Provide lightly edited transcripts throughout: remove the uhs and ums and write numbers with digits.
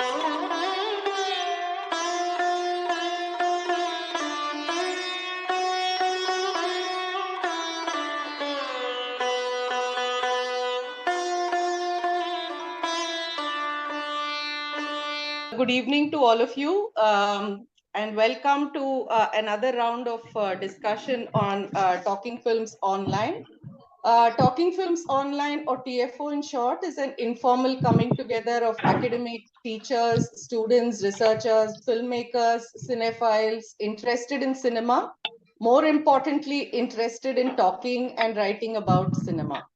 Good evening to all of you, and welcome to another round of discussion on Talking Films Online. Talking Films Online, or TFO in short, is an informal coming together of academic teachers, students, researchers, filmmakers, cinephiles interested in cinema, more importantly, interested in talking and writing about cinema.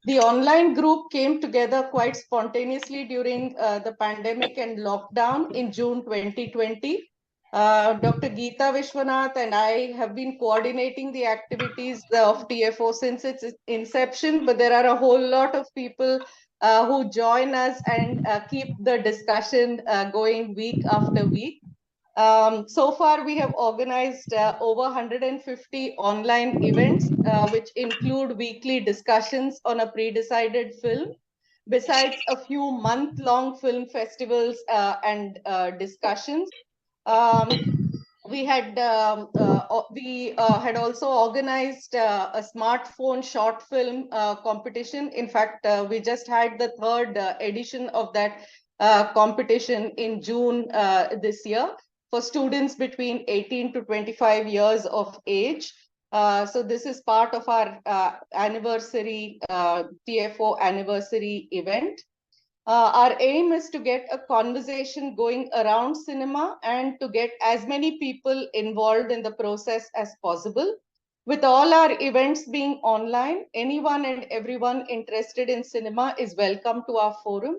The online group came together quite spontaneously during the pandemic and lockdown in June 2020. Dr. Geeta Vishwanath and I have been coordinating the activities of TFO since its inception, but there are a whole lot of people who join us and keep the discussion going week after week. So far, we have organized over 150 online events, which include weekly discussions on a pre-decided film, besides a few month-long film festivals and discussions. Um, we had also organized a smartphone short film competition. In fact, we just had the third edition of that competition in June this year for students between 18 to 25 years of age. So this is part of our anniversary, TFO anniversary event. Our aim is to get a conversation going around cinema and to get as many people involved in the process as possible. With all our events being online, anyone and everyone interested in cinema is welcome to our forum.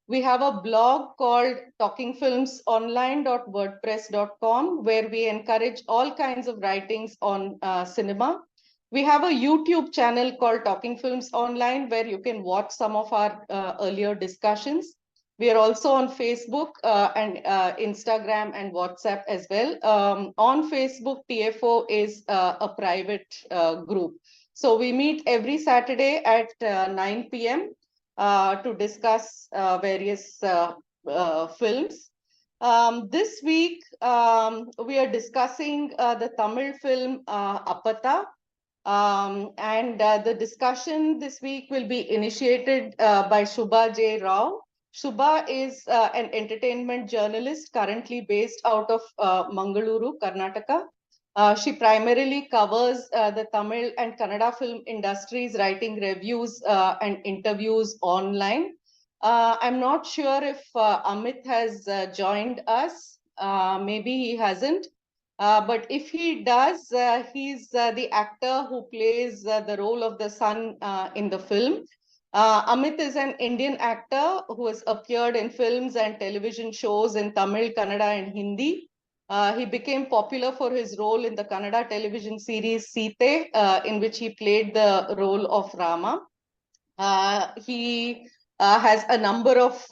We have a blog called talkingfilmsonline.wordpress.com where we encourage all kinds of writings on cinema. We have a YouTube channel called Talking Films Online where you can watch some of our earlier discussions. We are also on Facebook and Instagram and WhatsApp as well. On Facebook, TFO is a private group. So we meet every Saturday at 9 p.m. To discuss various films. This week, we are discussing the Tamil film APPATHA. And the discussion this week will be initiated by Subha J. Subha is an entertainment journalist currently based out of Mangaluru, Karnataka. She primarily covers the Tamil and Kannada film industries, writing reviews and interviews online. I'm not sure if Amit has joined us. Maybe he hasn't. But if he does, he's the actor who plays the role of the son in the film. Amit is an Indian actor who has appeared in films and television shows in Tamil, Kannada, and Hindi. He became popular for his role in the Kannada television series Site, in which he played the role of Rama. He has a number of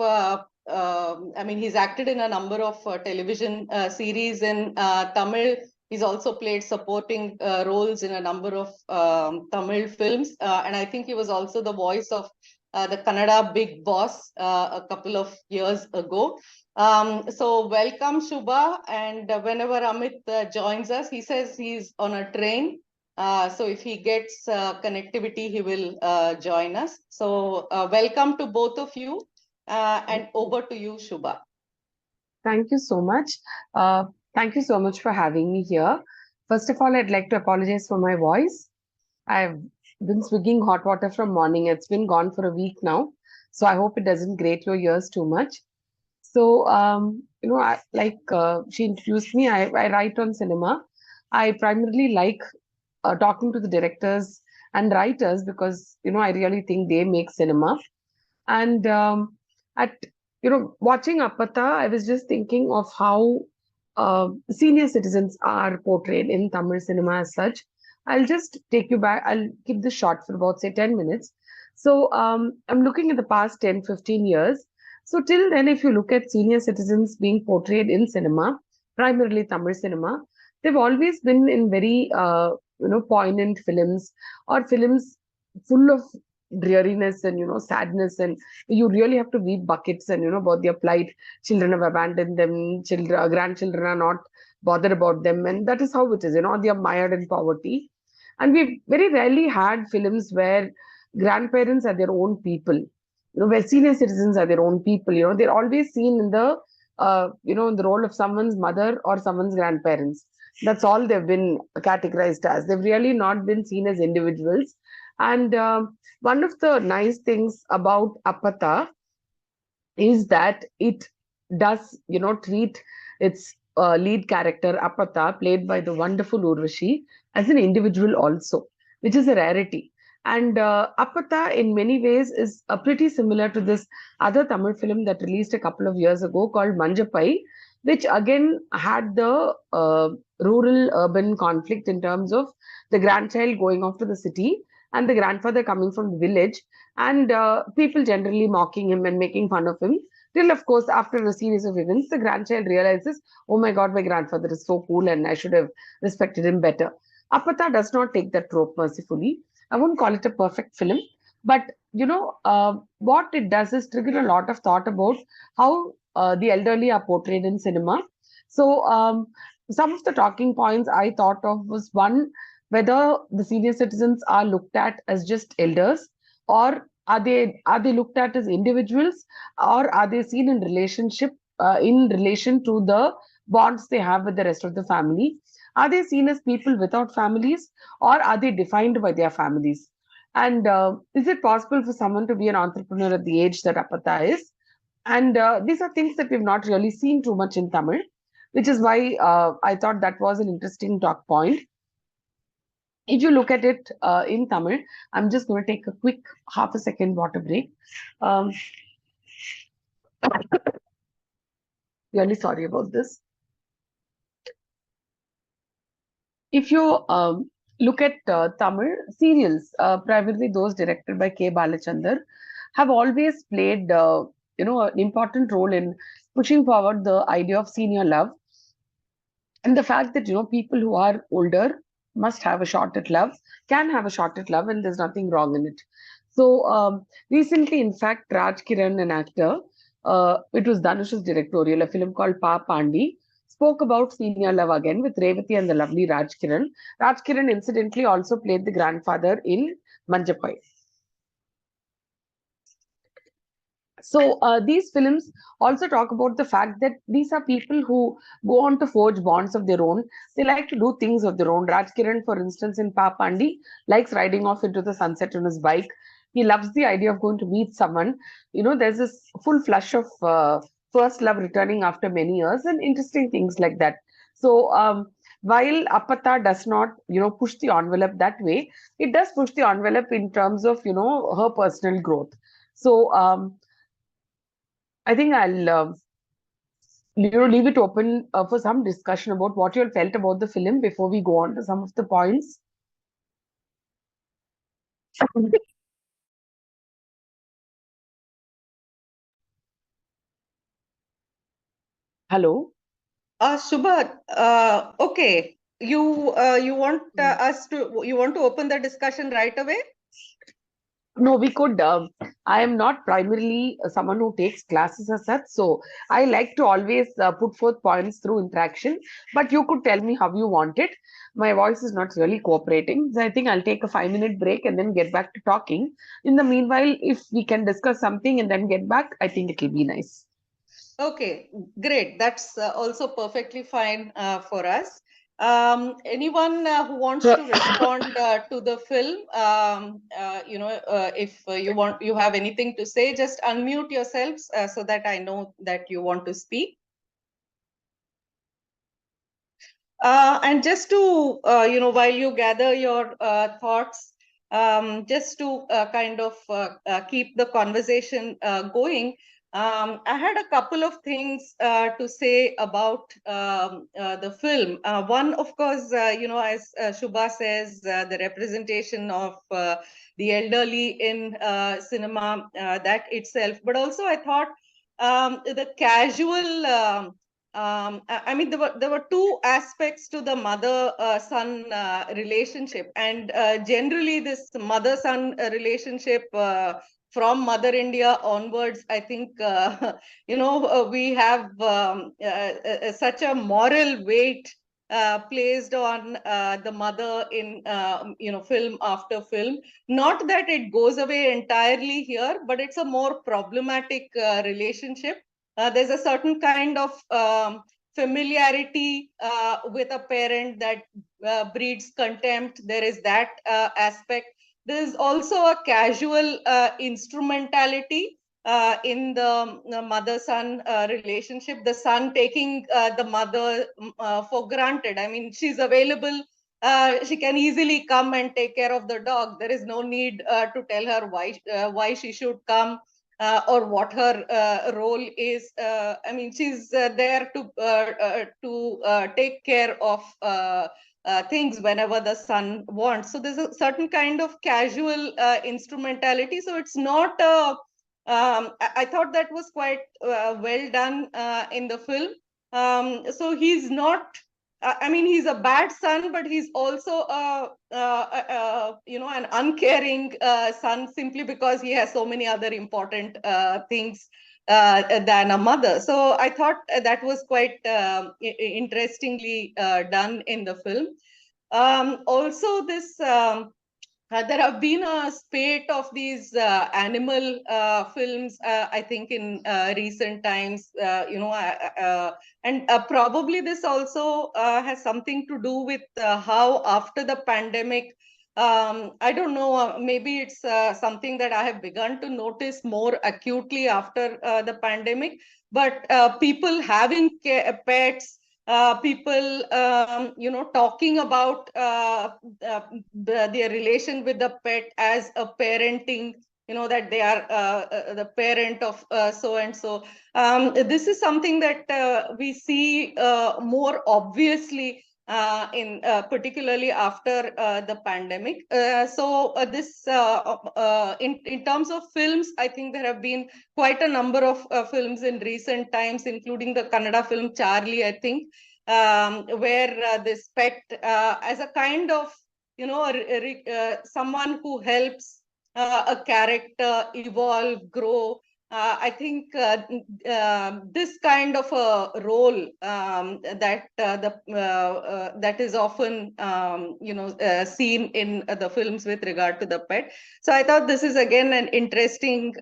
he's acted in a number of television series in Tamil. He's also played supporting roles in a number of Tamil films. And I think he was also the voice of the Kannada Big Boss a couple of years ago. So welcome, Subha. And whenever Amit joins us, he says he's on a train. So if he gets connectivity, he will join us. So welcome to both of you. And over to you, Subha. Thank you so much. Thank you so much for having me here. First of all, I'd like to apologize for my voice. I've been swigging hot water from morning. It's been gone for a week now. So I hope it doesn't grate your ears too much. So, she introduced me. I write on cinema. I primarily like talking to the directors and writers because, I really think they make cinema. And watching Apatha, I was just thinking of how senior citizens are portrayed in Tamil cinema as such. I'll just take you back. I'll keep this short for about, say, 10 minutes. So I'm looking at the past 10, 15 years. So till then, if you look at senior citizens being portrayed in cinema, primarily Tamil cinema, they've always been in very, poignant films or films full of dreariness and sadness, and you really have to weep buckets and about their plight. Children have abandoned them, children, grandchildren are not bothered about them, and that is how it is. They are mired in poverty. And we very rarely had films where grandparents are their own people, where senior citizens are their own people. They're always seen in the in the role of someone's mother or someone's grandparents. That's all they've been categorized as. They've really not been seen as individuals. And one of the nice things about Apatha is that it does, treat its lead character, Apatha, played by the wonderful Urvashi, as an individual also, which is a rarity. And Apatha, in many ways, is pretty similar to this other Tamil film that released a couple of years ago called Manjapai, which again had the rural urban conflict in terms of the grandchild going off to the city and the grandfather coming from the village, and people generally mocking him and making fun of him. Till, of course, after a series of events, the grandchild realizes, oh my God, my grandfather is so cool and I should have respected him better. Apatha does not take that trope mercifully. I wouldn't call it a perfect film, but what it does is trigger a lot of thought about how the elderly are portrayed in cinema. So, some of the talking points I thought of was one, whether the senior citizens are looked at as just elders, or are they looked at as individuals, or are they seen in relationship in relation to the bonds they have with the rest of the family? Are they seen as people without families, or are they defined by their families? And is it possible for someone to be an entrepreneur at the age that Apatha is? And these are things that we've not really seen too much in Tamil, which is why I thought that was an interesting talk point. If you look at it in Tamil, I'm just going to take a quick half a second water break. Um, really sorry about this. If you look at Tamil serials, primarily those directed by K. Balachandar, have always played an important role in pushing forward the idea of senior love, and the fact that people who are older must have a shot at love, can have a shot at love, and there's nothing wrong in it. So recently, in fact, Raj Kiran, an actor, it was Dhanush's directorial, a film called Pa Pandi, spoke about senior love again with Revati and the lovely Raj Kiran. Raj Kiran incidentally also played the grandfather in Manjapai. So these films also talk about the fact that these are people who go on to forge bonds of their own. They like to do things of their own. Raj Kiran, for instance, in Papandi, likes riding off into the sunset on his bike. He loves the idea of going to meet someone. There's this full flush of first love returning after many years and interesting things like that. So while Apatha does not, push the envelope that way, it does push the envelope in terms of, her personal growth. So I think I'll leave it open for some discussion about what you all felt about the film before we go on to some of the points. Hello. Subha, okay. You want you want to open the discussion right away? No, we could. I am not primarily someone who takes classes as such, so I like to always put forth points through interaction. But you could tell me how you want it. My voice is not really cooperating, so I think I'll take a 5-minute break and then get back to talking. In the meanwhile, if we can discuss something and then get back, I think it'll be nice. Okay, great. That's also perfectly fine for us. Anyone who wants to respond to the film, if you have anything to say, just unmute yourselves so that I know that you want to speak. And just to, while you gather your thoughts, just to kind of keep the conversation going, I had a couple of things to say about the film. One, of course, as Subha says, the representation of the elderly in cinema, that itself. But also, I thought the casual I mean, there were two aspects to the mother-son relationship, and generally this mother-son relationship from Mother India onwards, I think we have such a moral weight placed on the mother in film after film. Not that it goes away entirely here, but it's a more problematic relationship. There's a certain kind of familiarity with a parent that breeds contempt. There is that aspect. There is also a casual instrumentality in the mother-son relationship. The son taking the mother for granted. I mean, she's available. She can easily come and take care of the dog. There is no need to tell her why she should come or what her role is. I mean, she's there to take care of things whenever the son wants. So there's a certain kind of casual instrumentality. So it's not I thought that was quite well done in the film. So he's not. I mean, he's a bad son, but he's also an uncaring son simply because he has so many other important things than a mother. So I thought that was quite interestingly done in the film. Also, this. There have been a spate of these animal films, I think, in recent times, and probably this also has something to do with how after the pandemic, I don't know, maybe it's something that I have begun to notice more acutely after the pandemic, but people having pets, people talking about their relation with the pet as a parenting, that they are the parent of so and so. This is something that we see more obviously in particularly after the pandemic. In terms of films, I think there have been quite a number of films in recent times, including the Kannada film Charlie, I think, where this pet as a kind of, someone who helps a character evolve, grow. I think this kind of a role that is often seen in the films with regard to the pet. So I thought this is again an interesting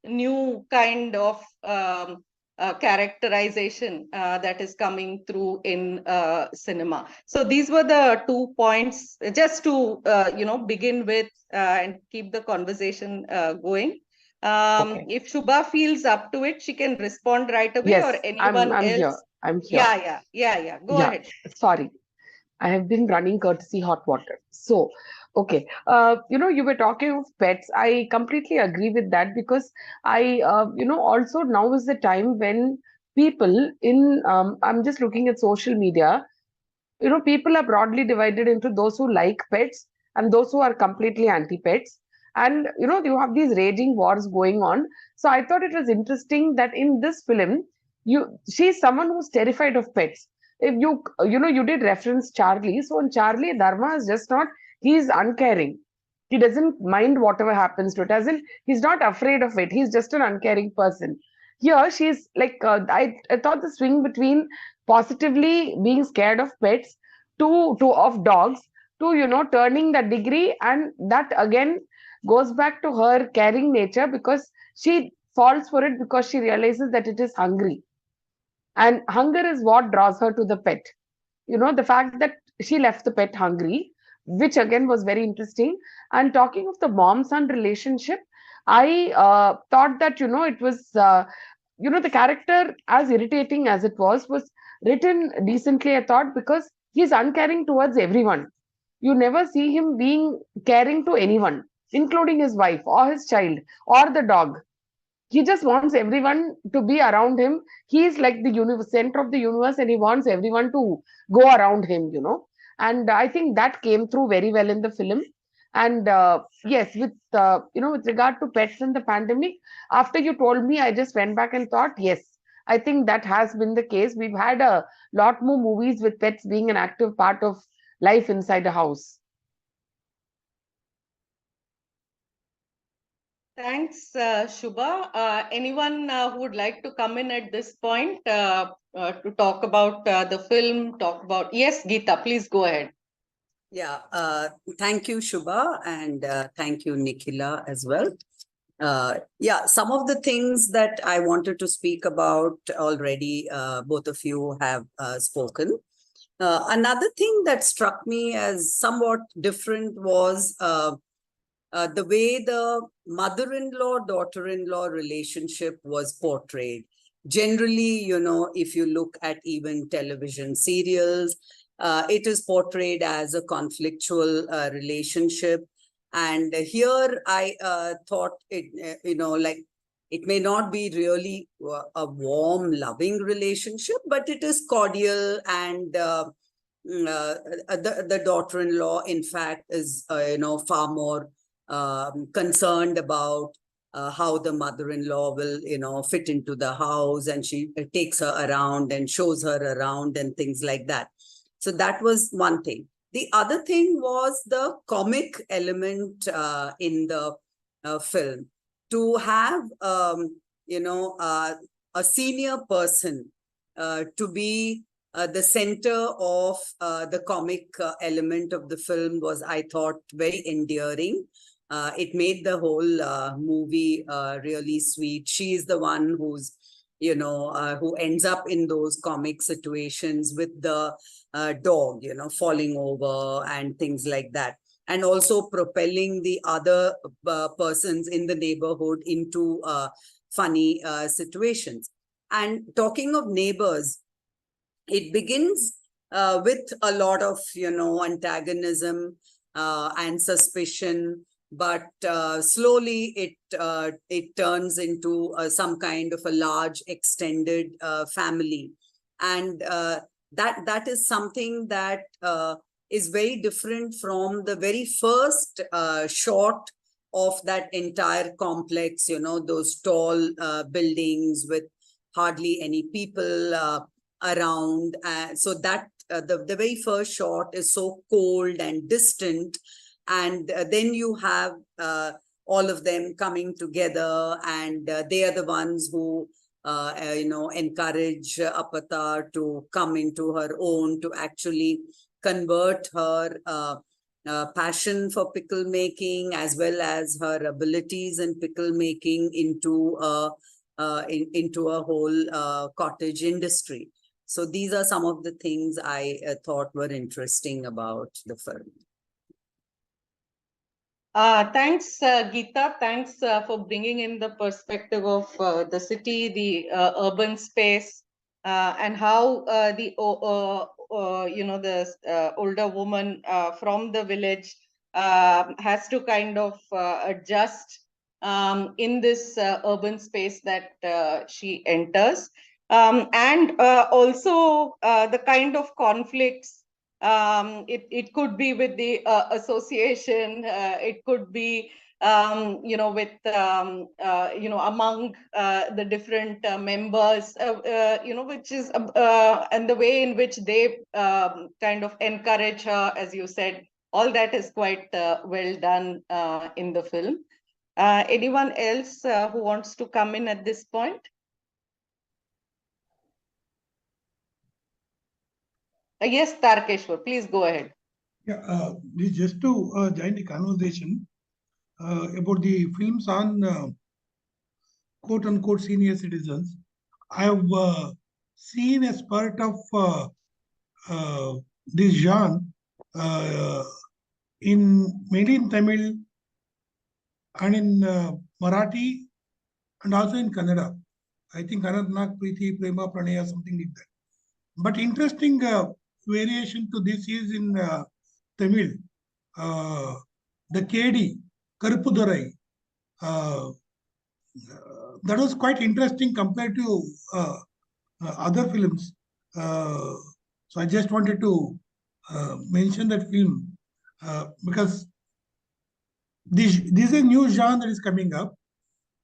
new kind of characterization that is coming through in cinema. So these were the 2 points, just to begin with and keep the conversation going. Okay. If Shubha feels up to it, she can respond right away, Yes, or anyone I'm here. else. I'm here. Yeah. Go Yeah, ahead. sorry. I have been running courtesy hot water. So, okay. You were talking of pets. I completely agree with that because also now is the time when people I'm just looking at social media, people are broadly divided into those who like pets and those who are completely anti-pets. And, you have these raging wars going on. So I thought it was interesting that in this film, she's someone who's terrified of pets. If you did reference Charlie. So in Charlie, Dharma is just not, he's uncaring. He doesn't mind whatever happens to it. As in, he's not afraid of it. He's just an uncaring person. Here, she's like, I thought the swing between positively being scared of pets to of dogs to turning that degree, and that again goes back to her caring nature because she falls for it because she realizes that it is hungry, and hunger is what draws her to the pet. The fact that she left the pet hungry, which again was very interesting. And talking of the mom son relationship, I thought that it was the character, as irritating as it was written decently, I thought, because he's uncaring towards everyone. You never see him being caring to anyone, including his wife or his child or the dog. He just wants everyone to be around him. He's like the universe, center of the universe, and he wants everyone to go around him. And I think that came through very well in the film. And yes, with regard to pets and the pandemic, after you told me, I just went back and thought, yes, I think that has been the case. We've had a lot more movies with pets being an active part of life inside a house. Thanks, Shubha. Anyone who would like to come in at this point to talk about the film, talk about... Yes, Geeta, please go ahead. Yeah, thank you, Shubha, and thank you, Nikhila, as well. Yeah, some of the things that I wanted to speak about already, both of you have spoken. Another thing that struck me as somewhat different was the way the mother-in-law, daughter-in-law relationship was portrayed. Generally, if you look at even television serials, it is portrayed as a conflictual relationship. And here I thought it, like it may not be really a warm, loving relationship, but it is cordial. And the daughter-in-law, in fact, is, far more concerned about how the mother-in-law will, fit into the house, and she takes her around and shows her around and things like that. So that was one thing. The other thing was the comic element in the film. To have, a senior person to be the center of the comic element of the film was, I thought, very endearing. It made the whole movie really sweet. She is the one who's, who ends up in those comic situations with the dog, falling over and things like that. And also propelling the other persons in the neighborhood into funny situations. And talking of neighbors, it begins with a lot of, antagonism and suspicion, but slowly it turns into some kind of a large extended family. And that is something that is very different from the very first shot of that entire complex, those tall buildings with hardly any people around. So that the very first shot is so cold and distant. And then you have all of them coming together, and they are the ones who encourage APPATHA to come into her own, to actually convert her passion for pickle making as well as her abilities in pickle making into a whole cottage industry. So these are some of the things I thought were interesting about the film. Thanks, Geeta. Thanks for bringing in the perspective of the city, the urban space, and how the older woman from the village has to kind of adjust in this urban space that she enters, and also the kind of conflicts. It could be with the association, it could be with among the different members, which is and the way in which they kind of encourage her, as you said. All that is quite well done in the film. Anyone else who wants to come in at this point? Yes, Tarkeshwar, please go ahead. Yeah, just to join the conversation about the films on quote unquote senior citizens. I have seen as part of this genre mainly in Tamil and in Marathi and also in Kannada. I think Anantnag, Preeti, Prema, Pranaya, something like that. But interesting variation to this is in Tamil. The KD, Karupudurai, that was quite interesting compared to other films. So I just wanted to mention that film because this is a new genre that is coming up.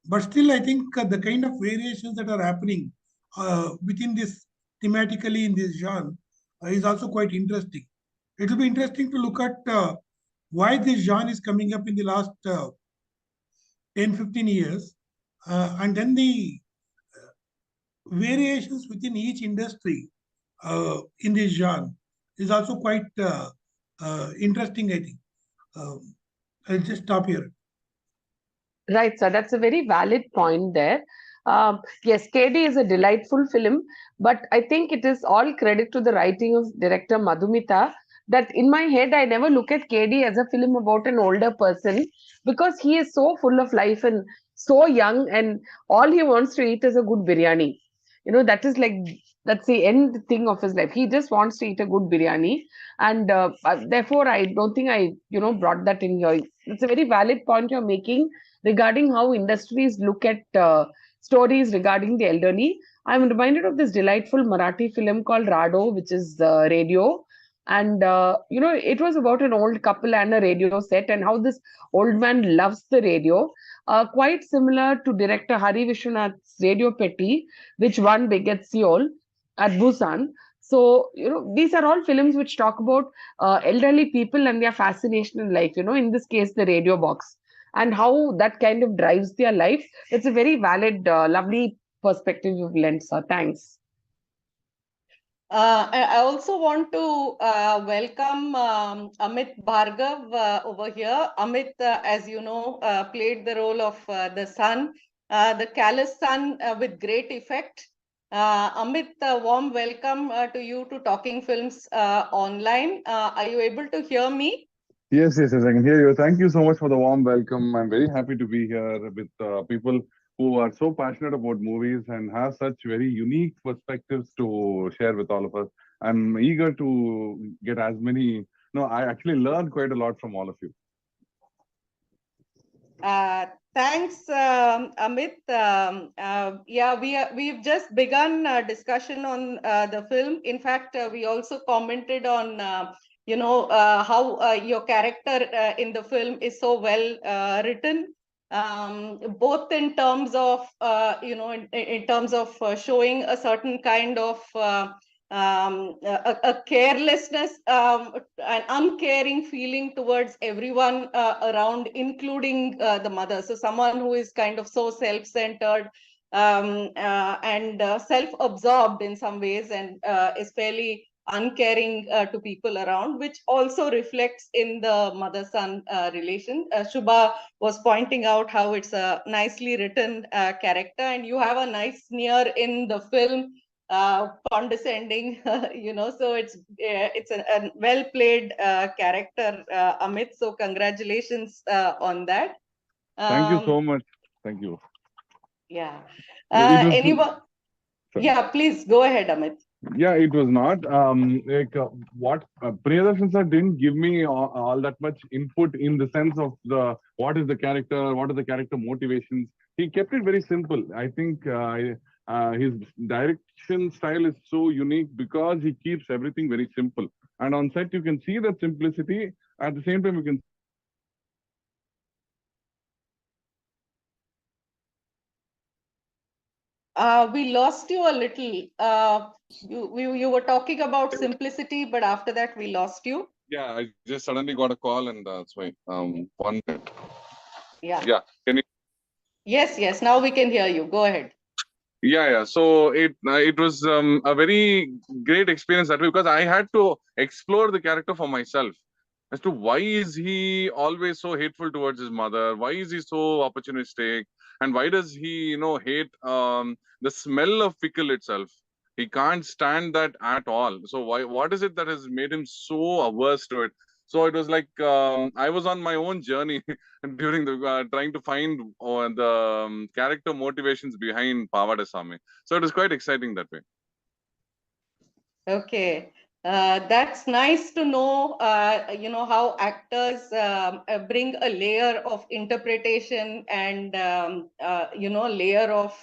But still, I think the kind of variations that are happening within this thematically in this genre is also quite interesting. It will be interesting to look at why this genre is coming up in the last 10, 15 years, and then the variations within each industry in this genre is also quite interesting, I think. I'll just stop here. Right, sir. That's a very valid point there. Yes, KD is a delightful film, but I think it is all credit to the writing of director Madhumita. That in my head, I never look at KD as a film about an older person because he is so full of life and so young, and all he wants to eat is a good biryani. That is like that's the end thing of his life. He just wants to eat a good biryani, and therefore, I don't think I brought that in here. It's a very valid point you're making regarding how industries look at stories regarding the elderly. I'm reminded of this delightful Marathi film called Rado, which is radio. And, it was about an old couple and a radio set, and how this old man loves the radio. Quite similar to director Hari Vishwanath's Radio Petty, which won Begets Seoul at Busan. So, these are all films which talk about elderly people and their fascination in life, in this case, the radio box and how that kind of drives their life. It's a very valid, lovely perspective you've lent, sir. Thanks. I also want to welcome Amit Bhargav over here. Amit, as you know, played the role of the son, the callous son with great effect. Amit, warm welcome to you to Talking Films Online. Are you able to hear me? Yes, yes, yes, I can hear you. Thank you so much for the warm welcome. I'm very happy to be here with people who are so passionate about movies and have such very unique perspectives to share with all of us. I'm eager to get as many. No, I actually learned quite a lot from all of you. Thanks, Amit. Yeah, we've just begun discussion on the film. In fact, we also commented on how your character in the film is so well written, both in terms of in terms of showing a certain kind of a carelessness, an uncaring feeling towards everyone around, including the mother. So someone who is kind of so self-centered and self-absorbed in some ways, and is fairly uncaring to people around, which also reflects in the mother-son relation. Subha was pointing out how it's a nicely written character, and you have a nice sneer in the film, condescending, so it's a well played character, Amit. So congratulations on that. Thank you so much. Thank you. Yeah. Anyone? Yeah, please go ahead, Amit. Yeah, it was not. What Priyadarshan sir didn't give me all that much input in the sense of what is the character, what are the character motivations. He kept it very simple. I think his direction style is so unique because he keeps everything very simple. And on set, you can see that simplicity. At the same time, you can. We lost you a little. You were talking about simplicity, but after that we lost you. Yeah, I just suddenly got a call, and that's why. 1 minute. Yeah. Yeah. Can you? Yes. Now we can hear you. Go ahead. Yeah. So it was a very great experience that way because I had to explore the character for myself as to why is he always so hateful towards his mother, why is he so opportunistic, and why does he hate the smell of pickle itself. He can't stand that at all. So what is it that has made him so averse to it? So it was like I was on my own journey during the trying to find the character motivations behind Pavadasami. So it was quite exciting that way. Okay. That's nice to know, how actors bring a layer of interpretation and, layer of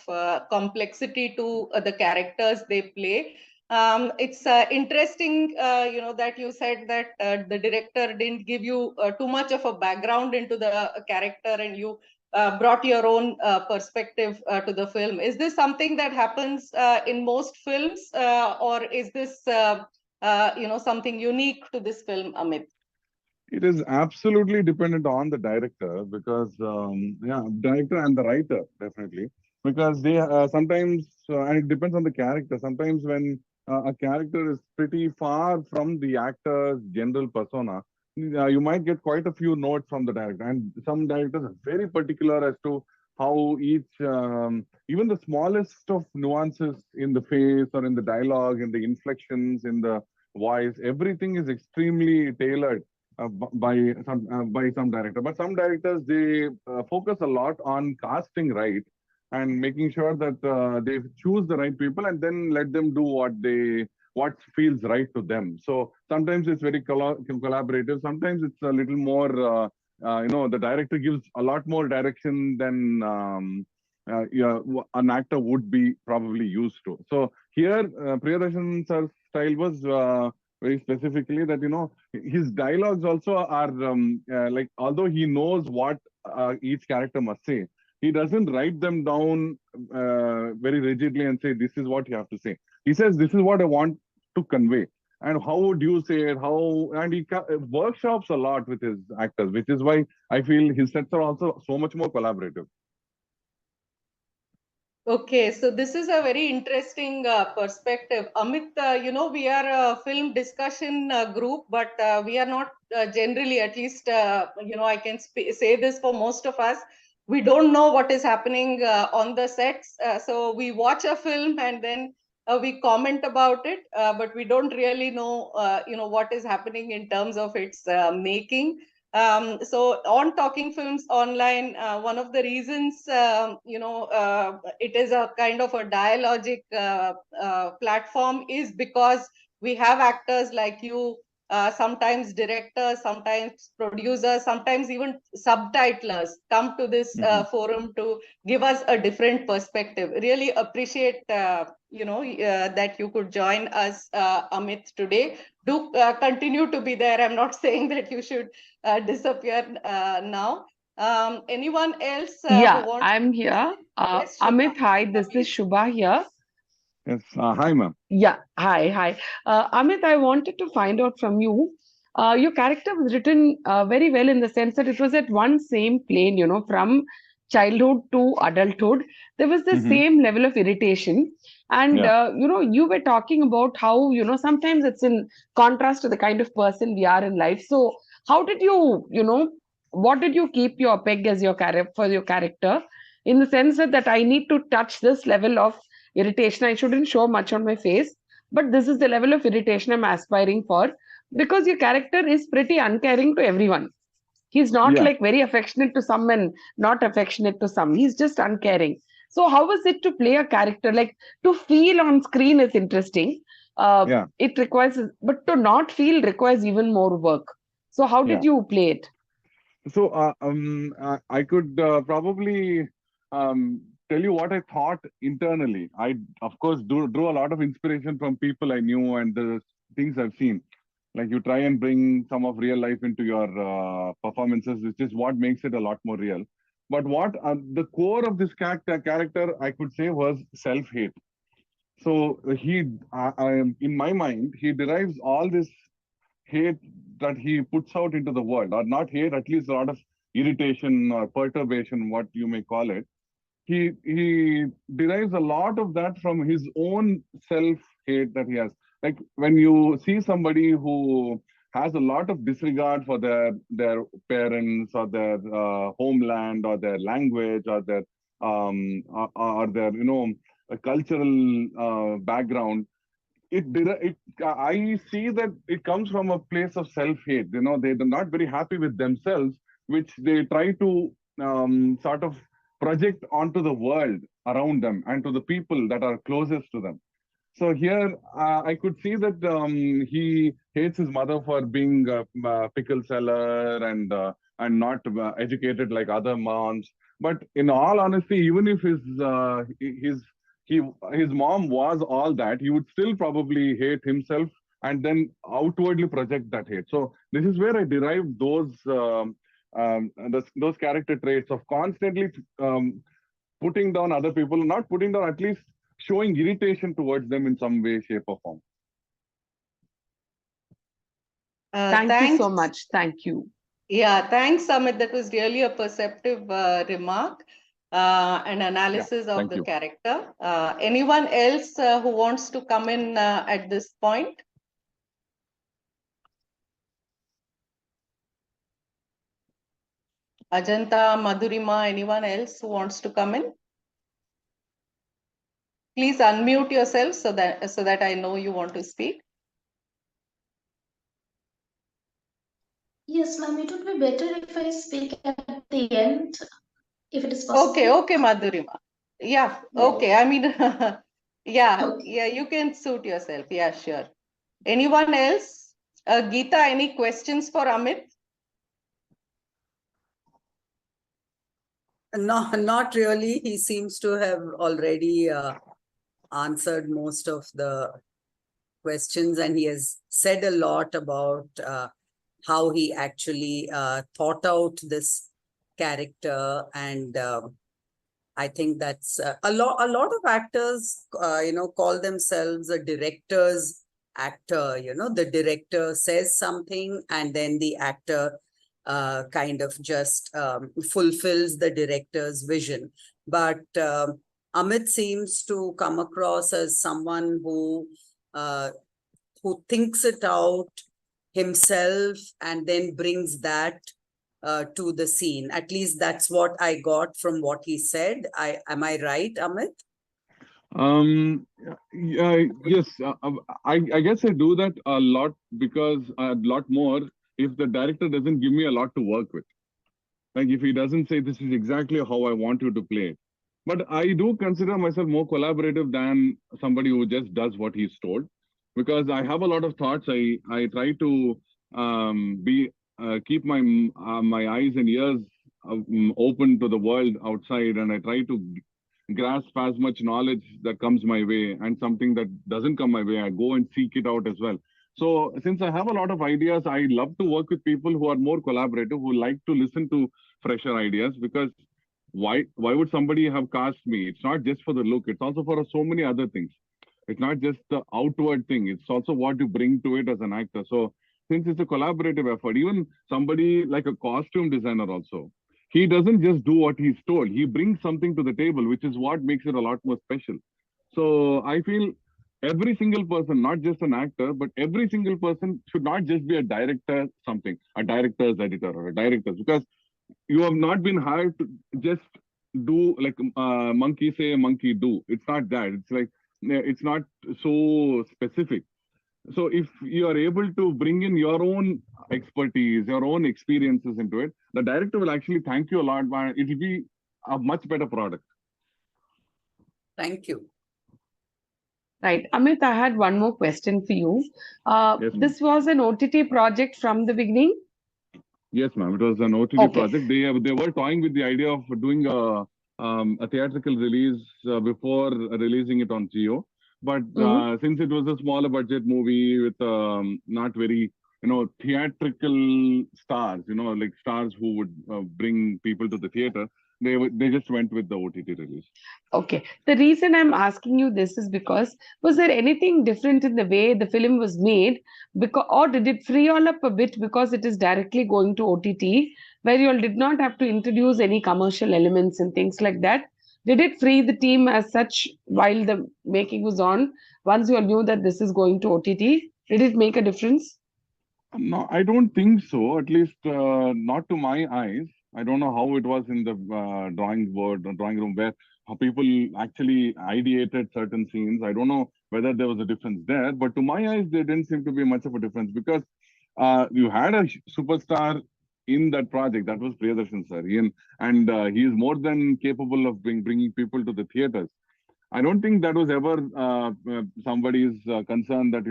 complexity to the characters they play. It's interesting, that you said that the director didn't give you too much of a background into the character, and you brought your own perspective to the film. Is this something that happens in most films, or is this something unique to this film, Amit? It is absolutely dependent on the director because, yeah, director and the writer definitely, because they sometimes, and it depends on the character. Sometimes when a character is pretty far from the actor's general persona, you might get quite a few notes from the director, and some directors are very particular as to how each, even the smallest of nuances in the face or in the dialogue, in the inflections, in the voice, everything is extremely tailored by some director. But some directors, they focus a lot on casting right and making sure that they choose the right people and then let them do what feels right to them. So sometimes it's very collaborative. Sometimes it's a little more the director gives a lot more direction than yeah, an actor would be probably used to. So here Priyadarshan sir's style was very specifically that, his dialogues also are like, although he knows what each character must say, he doesn't write them down very rigidly and say, this is what you have to say. He says, this is what I want to convey. And how would you say it? And he workshops a lot with his actors, which is why I feel his sets are also so much more collaborative. Okay, so this is a very interesting perspective. Amit, we are a film discussion group, but we are not generally, at least, I can say this for most of us, we don't know what is happening on the sets. So we watch a film and then we comment about it, but we don't really know, what is happening in terms of its making. So on Talking Films Online, one of the reasons, it is a kind of a dialogic platform is because we have actors like you, sometimes directors, sometimes producers, sometimes even subtitlers come to this forum to give us a different perspective. Really appreciate, that you could join us, Amit, today. Do continue to be there. I'm not saying that you should disappear now. Anyone else Yeah, who wants I'm to say here. something? Yes, Shubha. Amit, hi, Shubha, this is please. Shubha here. Yes. Hi, ma'am. Yeah, hi. Amit, I wanted to find out from you. Your character was written very well in the sense that it was at one same plane, from childhood to adulthood. There was the same level of irritation. And, Yeah. You were talking about how, sometimes it's in contrast to the kind of person we are in life. So, how did what did you keep your peg as your character for your character in the sense that I need to touch this level of irritation? I shouldn't show much on my face, but this is the level of irritation I'm aspiring for, because your character is pretty uncaring to everyone. He's not Yeah. like very affectionate to some and not affectionate to some. He's just uncaring. So how was it to play a character? Like, to feel on screen is interesting. Yeah. It requires, but to not feel requires even more work. So how did Yeah. you play it? So I could probably tell you what I thought internally. I, of course, drew a lot of inspiration from people I knew and the things I've seen. Like, you try and bring some of real life into your performances, which is what makes it a lot more real. But what the core of this character, I could say, was self-hate. So in my mind, he derives all this hate that he puts out into the world, or not hate, at least a lot of irritation or perturbation, what you may call it. He derives a lot of that from his own self-hate that he has. Like, when you see somebody who has a lot of disregard for their parents or their homeland or their language or or their cultural background, I see that it comes from a place of self-hate. They're not very happy with themselves, which they try to sort of project onto the world around them and to the people that are closest to them. So here, I could see that he hates his mother for being a pickle seller and not educated like other moms. But in all honesty, even if his mom was all that, he would still probably hate himself and then outwardly project that hate. So this is where I derived those those character traits of constantly putting down other people, not putting down, at least showing irritation towards them in some way, shape, or form. Thank you Thanks. so much. Thank you. Yeah, thanks, Amit. That was really a perceptive remark and analysis of the character. Anyone else who wants to come in at this point? Ajanta, Madhurima, anyone else who wants to come in? Please unmute yourself so that I know you want to speak. Yes, ma'am, it would be better if I speak at the end, if it is possible. Okay, Madhurima. Yeah, okay. I mean, yeah, you can suit yourself. Yeah, sure. Anyone else? Geeta, any questions for Amit? No, not really. He seems to have already answered most of the questions, and he has said a lot about how he actually thought out this character. And I think that's a lot of actors, call themselves a director's actor. The director says something and then the actor kind of just fulfills the director's vision. But Amit seems to come across as someone who thinks it out himself and then brings that to the scene. At least that's what I got from what he said. Am I right, Amit? Yes, I guess I do that a lot, because a lot more if the director doesn't give me a lot to work with. Like if he doesn't say this is exactly how I want you to play it. But I do consider myself more collaborative than somebody who just does what he's told, because I have a lot of thoughts. I try to keep my eyes and ears open to the world outside, and I try to grasp as much knowledge that comes my way, and something that doesn't come my way, I go and seek it out as well. So since I have a lot of ideas, I love to work with people who are more collaborative, who like to listen to fresher ideas, because why would somebody have cast me? It's not just for the look, it's also for so many other things. It's not just the outward thing, it's also what you bring to it as an actor. So since it's a collaborative effort, even somebody like a costume designer also, he doesn't just do what he's told, he brings something to the table, which is what makes it a lot more special. So I feel every single person, not just an actor, but every single person should not just be a director something, a director's editor or a director, because you have not been hired to just do like monkey say, monkey do. It's not that. It's like, it's not so specific. So if you are able to bring in your own expertise, your own experiences into it, the director will actually thank you a lot, but it will be a much better product. Thank you. Right. Amit, I had one more question for you. Yes, this was an OTT project from the beginning? Yes, ma'am. It was an OTT project. They were toying with the idea of doing a theatrical release before releasing it on Geo. But since it was a smaller budget movie with not very, theatrical stars, like stars who would bring people to the theater, they just went with the OTT release. Okay. The reason I'm asking you this is because, was there anything different in the way the film was made? Or did it free all up a bit because it is directly going to OTT, where you all did not have to introduce any commercial elements and things like that? Did it free the team as such while the making was on, once you all knew that this is going to OTT? Did it make a difference? No, I don't think so. At least not to my eyes. I don't know how it was in the drawing room, where how people actually ideated certain scenes. I don't know whether there was a difference there, but to my eyes, there didn't seem to be much of a difference, because you had a superstar in that project. That was Priyadarshan sir, and he is more than capable of bringing people to the theaters. I don't think that was ever somebody's concern that,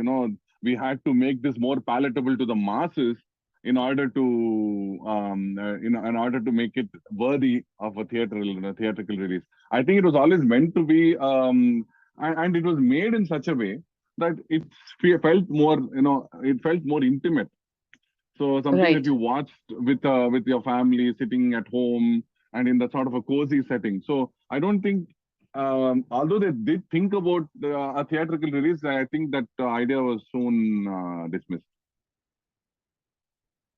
we had to make this more palatable to the masses in order to, in order to make it worthy of a theatrical release. I think it was always meant to be, and it was made in such a way that it felt more, it felt more intimate. So something Right. that you watched with your family, sitting at home, and in that sort of a cozy setting. So I don't think, although they did think about a theatrical release, I think that idea was soon dismissed.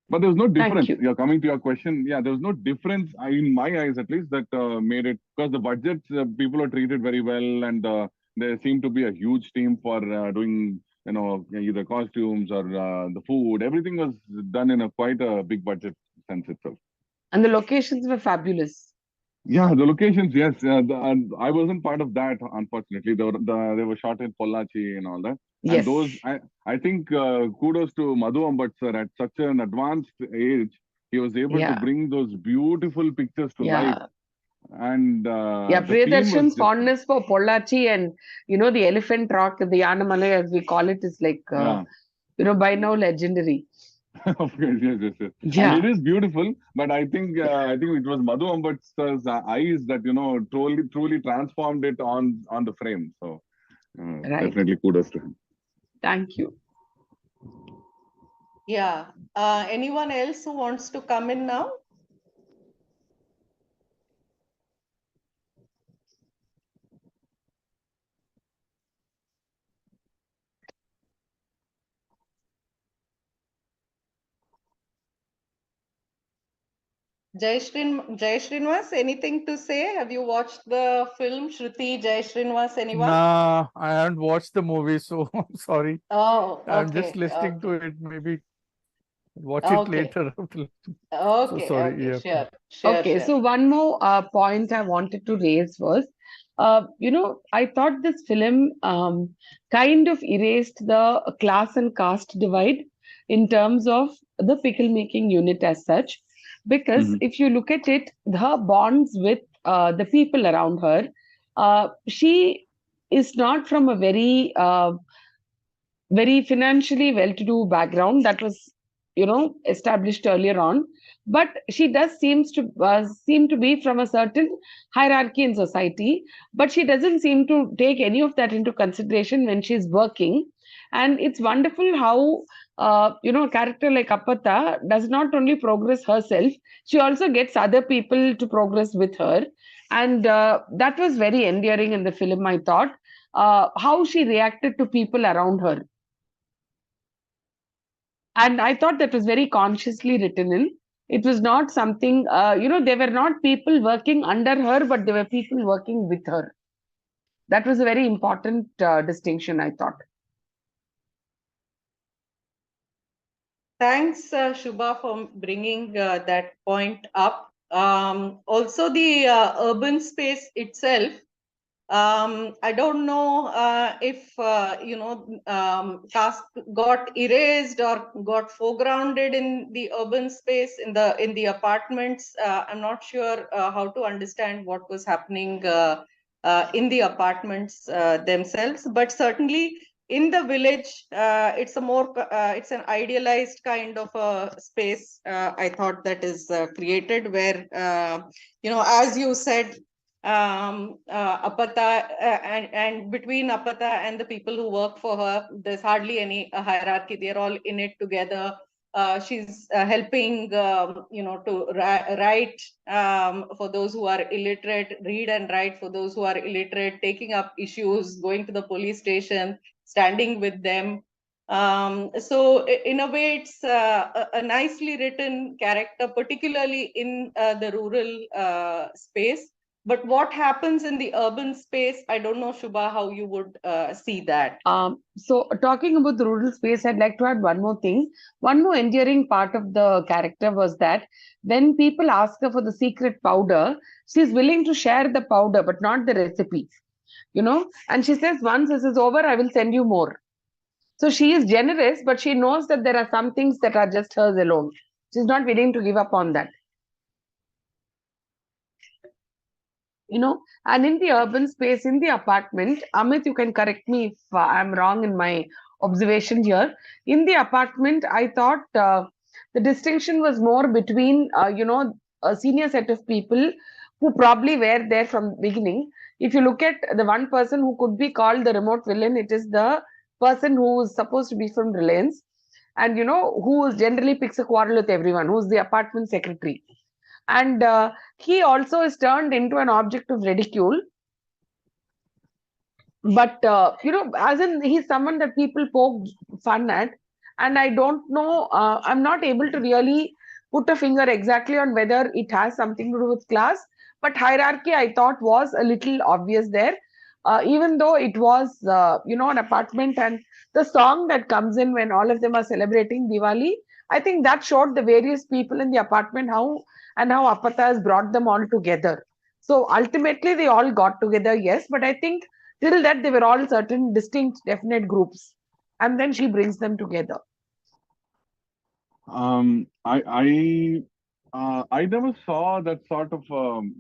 But there was no Thank difference. you. You're coming to your question. Yeah, there was no difference in my eyes, at least, that made it, because the budgets people are treated very well, and there seemed to be a huge team for doing, either costumes or the food. Everything was done in a quite a big budget sense itself. And the locations were fabulous. Yeah, the locations, yes. And I wasn't part of that, unfortunately. They were shot in Pollachi and all that. And Yes. those, I think, kudos to Madhu Ambat sir. At such an advanced age, he was able to Yeah. bring those beautiful pictures to life. Yeah. And Yeah, the team was Priyadarshan's just, fondness for Pollachi and, the elephant rock, the Yanamalai, as we call it, is like, yeah. by now legendary. Of course, yes, yes, yes. And Yeah. it is beautiful, but I think it was Madhu Ambat sir's eyes that truly transformed it on the frame. So Right. definitely kudos to him. Thank you. Yeah. Anyone else who wants to come in now? Jai Srinivas, anything to say? Have you watched the film Shruti, Jai Srinivas, anyone? Nah, I haven't watched the movie, so I'm sorry. Oh, I'm just okay, listening to okay. it. Maybe watch it Okay. later. So Okay, sorry. okay, Yeah. sure, sure, Okay, sure. so one more point I wanted to raise was, I thought this film kind of erased the class and caste divide in terms of the pickle making unit as such. Because Mhm. if you look at it, her bonds with the people around her, she is not from a very financially well-to-do background that was established earlier on, but she does seem to be from a certain hierarchy in society, but she doesn't seem to take any of that into consideration when she's working. And it's wonderful how a character like Appatha does not only progress herself, she also gets other people to progress with her. And that was very endearing in the film, I thought, how she reacted to people around her. And I thought that was very consciously written in. It was not something, they were not people working under her, but they were people working with her. That was a very important distinction, I thought. Thanks, Shubha, for bringing that point up. Also, the urban space itself, I don't know if caste got erased or got foregrounded in the urban space in the apartments. I'm not sure how to understand what was happening in the apartments themselves, but certainly in the village, it's an idealized kind of a space. I thought that is created where as you said, Appatha and between Appatha and the people who work for her, there's hardly any hierarchy. They're all in it together. She's helping, to write for those who are illiterate, read and write for those who are illiterate, taking up issues, going to the police station, standing with them. So in a way, it's a nicely written character, particularly in the rural space. But what happens in the urban space, I don't know, Shubha, how you would see that. So talking about the rural space, I'd like to add one more thing. One more endearing part of the character was that when people ask her for the secret powder, she's willing to share the powder, but not the recipe. And she says, once this is over, I will send you more. So she is generous, but she knows that there are some things that are just hers alone. She's not willing to give up on that. And in the urban space, in the apartment, Amit, you can correct me if I'm wrong in my observation here. In the apartment, I thought the distinction was more between, a senior set of people who probably were there from the beginning. If you look at the one person who could be called the remote villain, it is the person who is supposed to be from Reliance. and who generally picks a quarrel with everyone, who's the apartment secretary. And he also is turned into an object of ridicule. But as in, he's someone that people poke fun at, and I don't know. I'm not able to really put a finger exactly on whether it has something to do with class. But hierarchy, I thought, was a little obvious there, even though it was an apartment, and the song that comes in when all of them are celebrating Diwali. I think that showed the various people in the apartment how Apatha has brought them all together. So ultimately, they all got together, yes, but I think till that they were all certain distinct definite groups, and then she brings them together. I never saw that sort of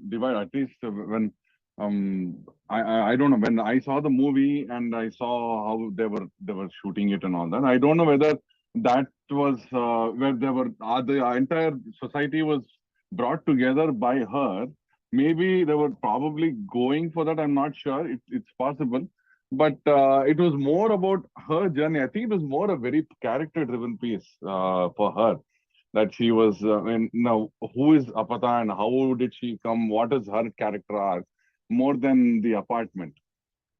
divide. At least when I don't know, when I saw the movie and I saw how they were shooting it and all that. I don't know whether that was where the entire society was brought together by her. Maybe they were probably going for that. I'm not sure. It's possible. But it was more about her journey. I think it was more a very character-driven piece for her. That she was, now, who is Apatha and how did she come? What is her character arc? More than the apartment.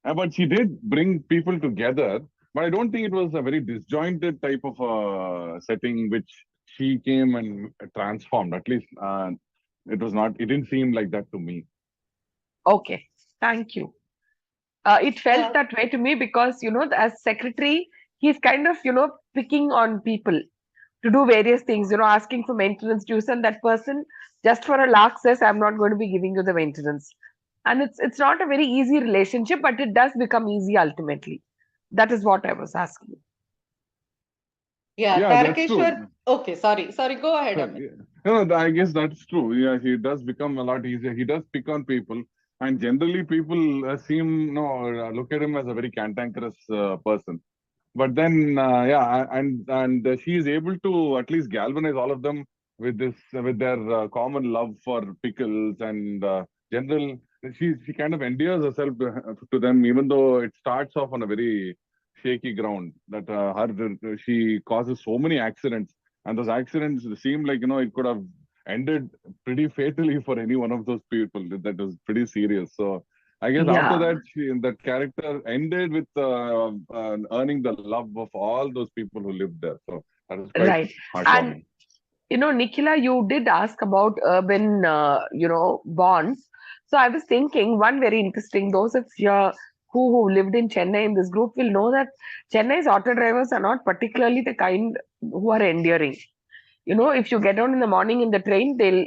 But she did bring people together. But I don't think it was a very disjointed type of setting which she came and transformed. At least it was not. It didn't seem like that to me. Okay, thank you. It felt that way to me because, as secretary, he's kind of, picking on people to do various things, asking for maintenance dues, and that person just for a lark says, I'm not going to be giving you the maintenance. And it's not a very easy relationship, but it does become easy ultimately. That is what I was asking. Yeah, Yeah, that's true. Tarakeshwar. Okay, sorry. Go ahead, Sure, Amit. yeah. No, I guess that's true. Yeah, he does become a lot easier. He does pick on people, and generally people look at him as a very cantankerous person. But then, yeah, and she is able to at least galvanize all of them with their common love for pickles and general. She kind of endears herself to them, even though it starts off on a very shaky ground. That she causes so many accidents, and those accidents seem like it could have ended pretty fatally for any one of those people. That was pretty serious. So I guess after Yeah, that, that character ended with earning the love of all those people who lived there. So that was quite right. And, heartwarming. Nikhila, you did ask about urban, bonds. So I was thinking one very interesting, those of you who lived in Chennai in this group will know that Chennai's auto drivers are not particularly the kind who are endearing. If you get on in the morning in the train, they'll,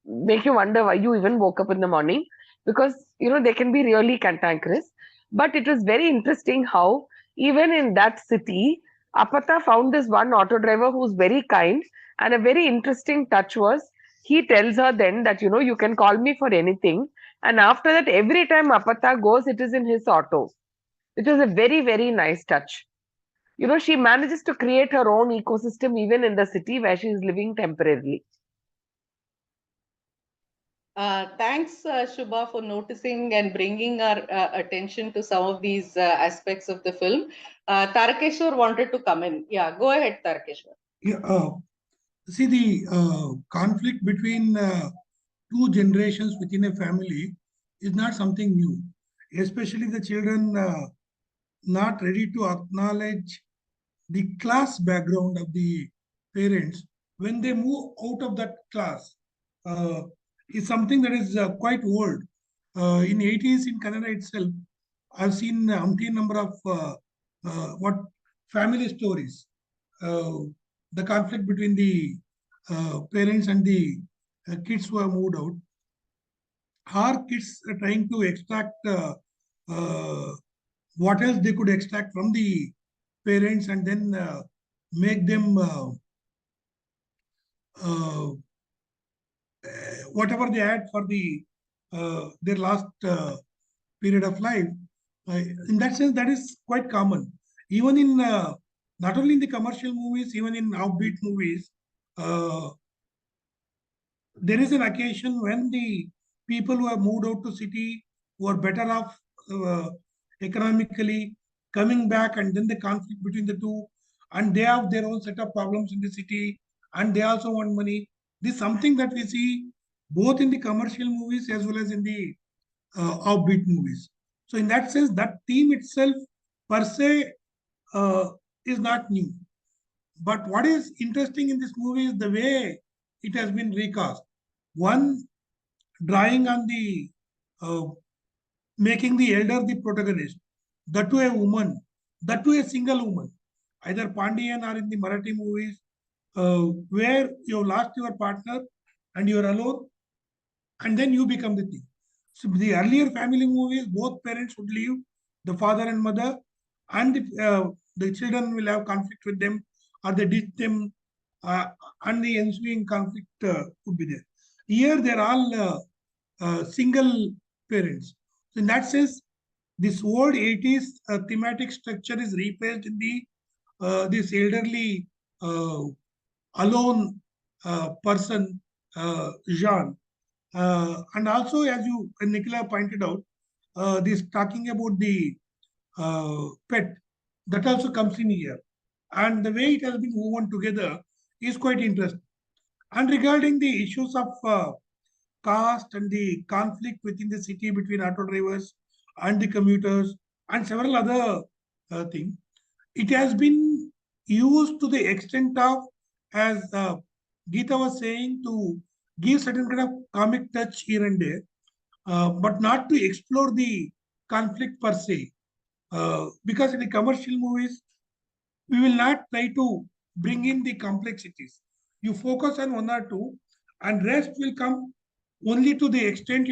make you wonder why you even woke up in the morning because, they can be really cantankerous. But it was very interesting how, even in that city, Apatha found this one auto driver who's very kind. And a very interesting touch was he tells her then that, you can call me for anything. And after that, every time Apatha goes, it is in his auto. It was a very, very nice touch. She manages to create her own ecosystem even in the city where she is living temporarily. Thanks, Shubha, for noticing and bringing our attention to some of these aspects of the film. Tarakeshwar wanted to come in. Yeah, go ahead, Tarakeshwar. Yeah, see the conflict between two generations within a family is not something new, especially the children not ready to acknowledge the class background of the parents when they move out of that class uh, is something that is quite old. In 80s in Canada itself, I've seen umpteen number of what family stories. The conflict between the parents and the kids who have moved out. Are kids trying to extract uh, what else they could extract from the parents and then make them uh, whatever they had for their last period of life. In that sense, that is quite common. Even in not only in the commercial movies, even in offbeat movies, uh, there is an occasion when the people who have moved out to city who are better off economically coming back, and then the conflict between the two and they have their own set of problems in the city, and they also want money. This is something that we see both in the commercial movies as well as in the offbeat movies. So in that sense, that theme itself per se is not new. But what is interesting in this movie is the way it has been recast. One, drawing on the making the elder the protagonist, that to a woman, that to a single woman, either Pandian or in the Marathi movies, where you lost your partner and you are alone, and then you become the thing. So the earlier family movies, both parents would leave, the father and mother, and the children will have conflict with them, or they ditch them, and the ensuing conflict would be there. Here, they're all single parents. So in that sense, this old 80s thematic structure is replaced in the this elderly uh, alone person, Jean. And also, as you Nicola pointed out, this talking about the pet, that also comes in here. And the way it has been woven together is quite interesting. And regarding the issues of caste and the conflict within the city between auto drivers and the commuters and several other things, it has been used to the extent of, as Geeta was saying, to give certain kind of comic touch here and there, but not to explore the conflict per se. Because in the commercial movies, we will not try to bring in the complexities. You focus on one or two, and rest will come only to the extent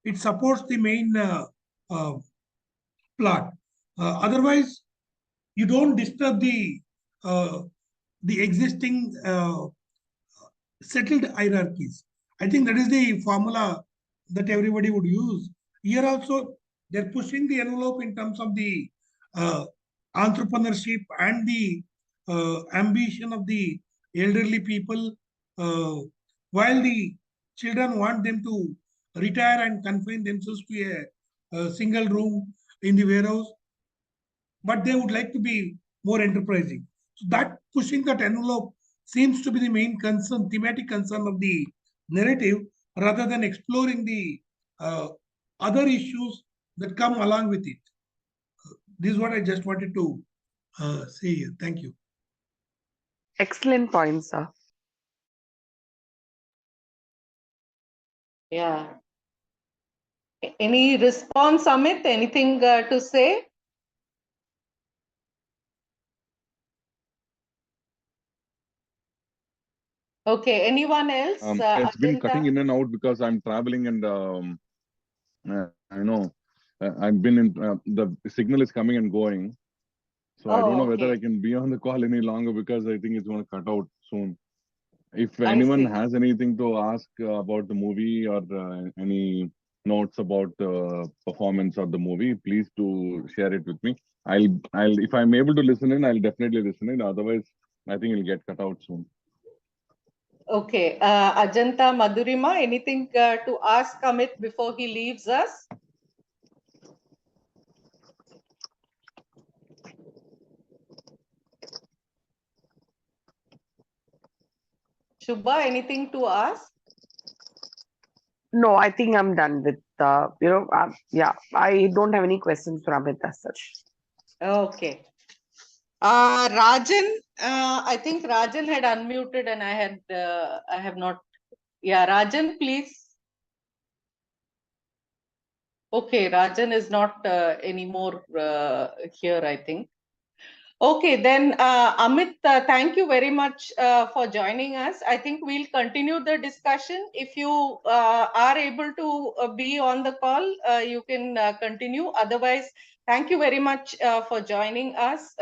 it supports the main uh, plot. Otherwise, you don't disturb uh, the existing settled hierarchies. I think that is the formula that everybody would use. Here also, they're pushing the envelope in terms of the uh, entrepreneurship and the ambition of the elderly people, uh, while the children want them to retire and confine themselves to a single room in the warehouse, but they would like to be more enterprising. So that pushing that envelope seems to be the main concern, thematic concern of the narrative, rather than exploring the other issues that come along with it. This is what I just wanted to say here. Thank you. Excellent point, sir. Yeah. Any response, Amit? Anything to say? Okay, anyone else? It's been Ajanta? cutting in and out because I'm traveling and I know I've been in the signal is coming and going. So I don't know whether I can be on the call any longer because I think it's going to cut out soon. If anyone has anything to ask about the movie or any notes about the performance of the movie, please do share it with me. If I'm able to listen in, I'll definitely listen in. Otherwise, I think it'll get cut out soon. Okay, Ajanta, Madhurima, anything to ask Amit before he leaves us? Shubha, anything to ask? No, I think I'm done with yeah, I don't have any questions for Amit as such. Okay. Rajan, I think Rajan had unmuted and I have not. Yeah, Rajan, please. Okay, Rajan is not anymore here, I think. Okay, then Amit, thank you very much for joining us. I think we'll continue the discussion. If you are able to be on the call, you can continue. Otherwise, thank you very much for joining us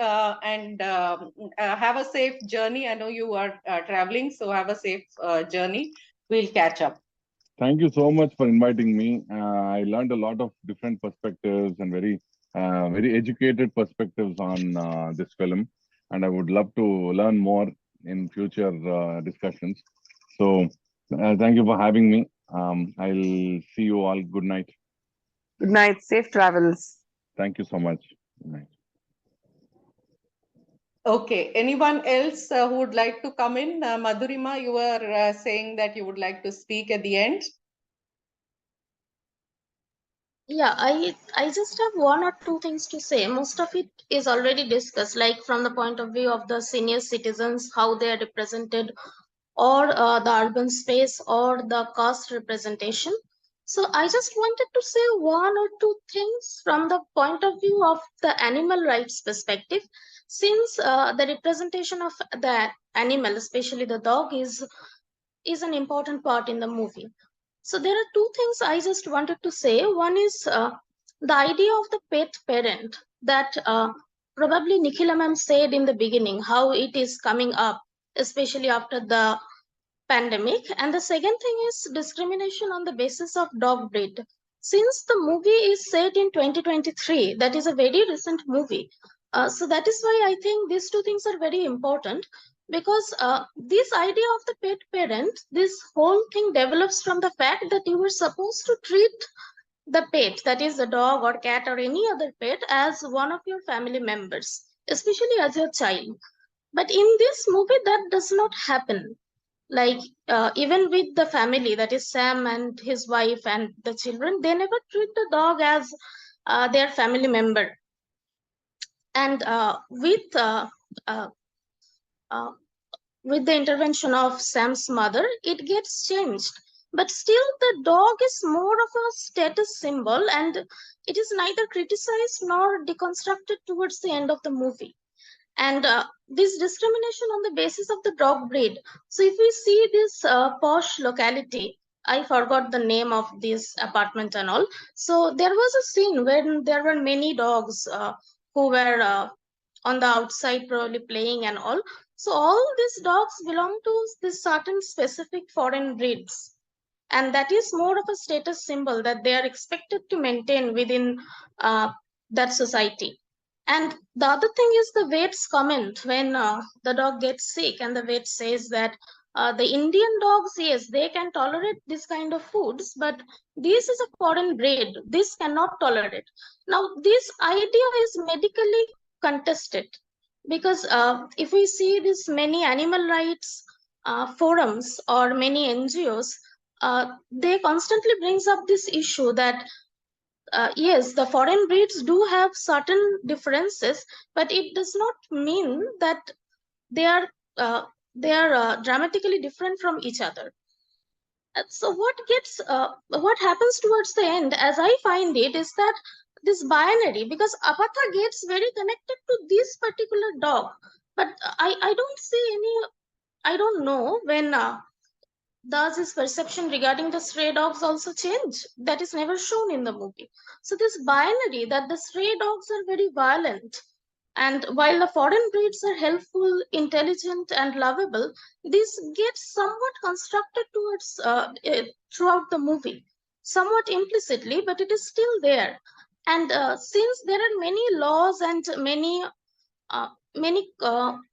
and have a safe journey. I know you are traveling, so have a safe journey. We'll catch up. Thank you so much for inviting me. I learned a lot of different perspectives and very educated perspectives on this film, and I would love to learn more in future discussions. So, thank you for having me. I'll see you all. Good night. Good night. Safe travels. Thank you so much. Good night. Okay, anyone else who would like to come in? Madhurima, you were saying that you would like to speak at the end. Yeah, I just have one or two things to say. Most of it is already discussed, like from the point of view of the senior citizens, how they are represented, or the urban space, or the caste representation. So I just wanted to say one or two things from the point of view of the animal rights perspective, since the representation of the animal, especially the dog, is an important part in the movie. So there are two things I just wanted to say. One is the idea of the pet parent that probably Nikhila ma'am said in the beginning, how it is coming up, especially after the pandemic. And the second thing is discrimination on the basis of dog breed. Since the movie is set in 2023, that is a very recent movie. So that is why I think these two things are very important, because this idea of the pet parent, this whole thing develops from the fact that you were supposed to treat the pet, that is the dog or cat or any other pet, as one of your family members, especially as your child. But in this movie, that does not happen. Like even with the family, that is Sam and his wife and the children, they never treat the dog as their family member. And uh, uh, with the intervention of Sam's mother, it gets changed. But still, the dog is more of a status symbol, and it is neither criticized nor deconstructed towards the end of the movie. And this discrimination on the basis of the dog breed. So if we see this posh locality, I forgot the name of this apartment and all. So there was a scene when there were many dogs who were on the outside probably playing and all. So all these dogs belong to this certain specific foreign breeds, and that is more of a status symbol that they are expected to maintain within that society. And the other thing is the vet's comment when the dog gets sick, and the vet says that the Indian dogs, yes, they can tolerate this kind of foods, but this is a foreign breed, this cannot tolerate. Now this idea is medically contested, because if we see this many animal rights forums or many NGOs, they constantly brings up this issue that yes, the foreign breeds do have certain differences, but it does not mean that they are uh, dramatically different from each other. So what happens towards the end, as I find it, is that this binary, because Apatha gets very connected to this particular dog, but I don't see any. I don't know when does his perception regarding the stray dogs also change? That is never shown in the movie. So this binary that the stray dogs are very violent, and while the foreign breeds are helpful, intelligent, and lovable, this gets somewhat constructed towards throughout the movie, somewhat implicitly, but it is still there. And since there are many laws and many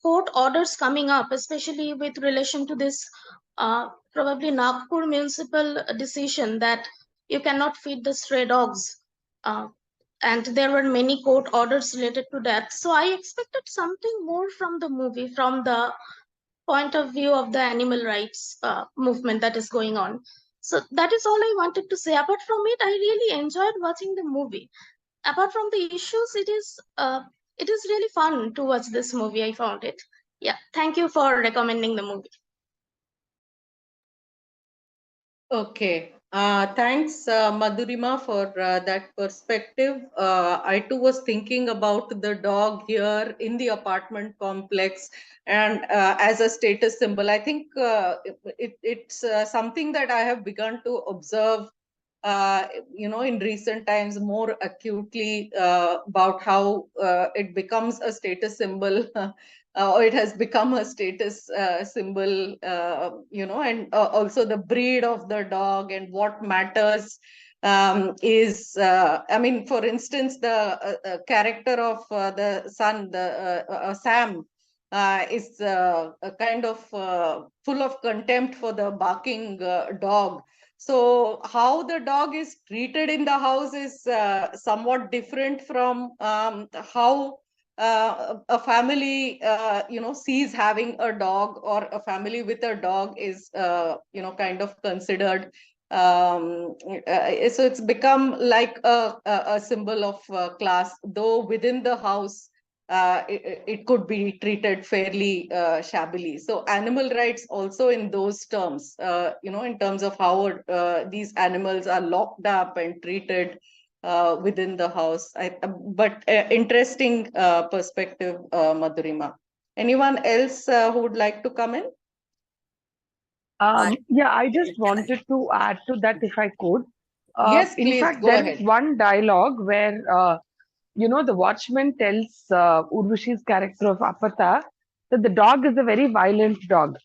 court orders coming up, especially with relation to this probably Nagpur municipal decision that you cannot feed the stray dogs. Uh, and there were many court orders related to that. So I expected something more from the movie, from the point of view of the animal rights movement that is going on. So that is all I wanted to say. Apart from it, I really enjoyed watching the movie. Apart from the issues, it is really fun to watch this movie. I found it. Yeah, thank you for recommending the movie. Okay. Thanks, Madhurima, for that perspective. I too was thinking about the dog here in the apartment complex and as a status symbol. I think it's something that I have begun to observe, in recent times more acutely about how it becomes a status symbol. Or it has become a status symbol, and also the breed of the dog and what matters is, I mean, for instance, the character of the son, the Sam, is a kind of full of contempt for the barking dog. So how the dog is treated in the house is somewhat different from how a family, sees having a dog, or a family with a dog is, kind of considered. So it's become like a symbol of class, though within the house, it could be treated fairly shabbily. So animal rights also in those terms, in terms of how these animals are locked up and treated within the house. But interesting perspective, Madhurima. Anyone else who would like to come in? Yeah, I just wanted to add to that if I could. Yes, In please fact, go there is ahead. one dialogue where, the watchman tells Urvashi's character of Apatha that the dog is a very violent dog.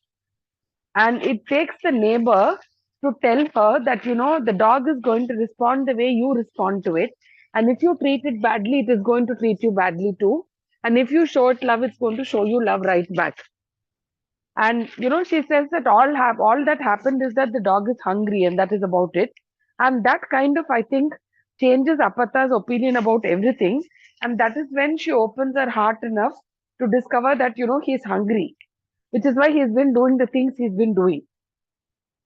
And it takes the neighbor to tell her that, the dog is going to respond the way you respond to it. And if you treat it badly, it is going to treat you badly too. And if you show it love, it's going to show you love right back. And she says that all that happened is that the dog is hungry, and that is about it. And that kind of, I think, changes Apatha's opinion about everything. And that is when she opens her heart enough to discover that he's hungry, which is why he's been doing the things he's been doing.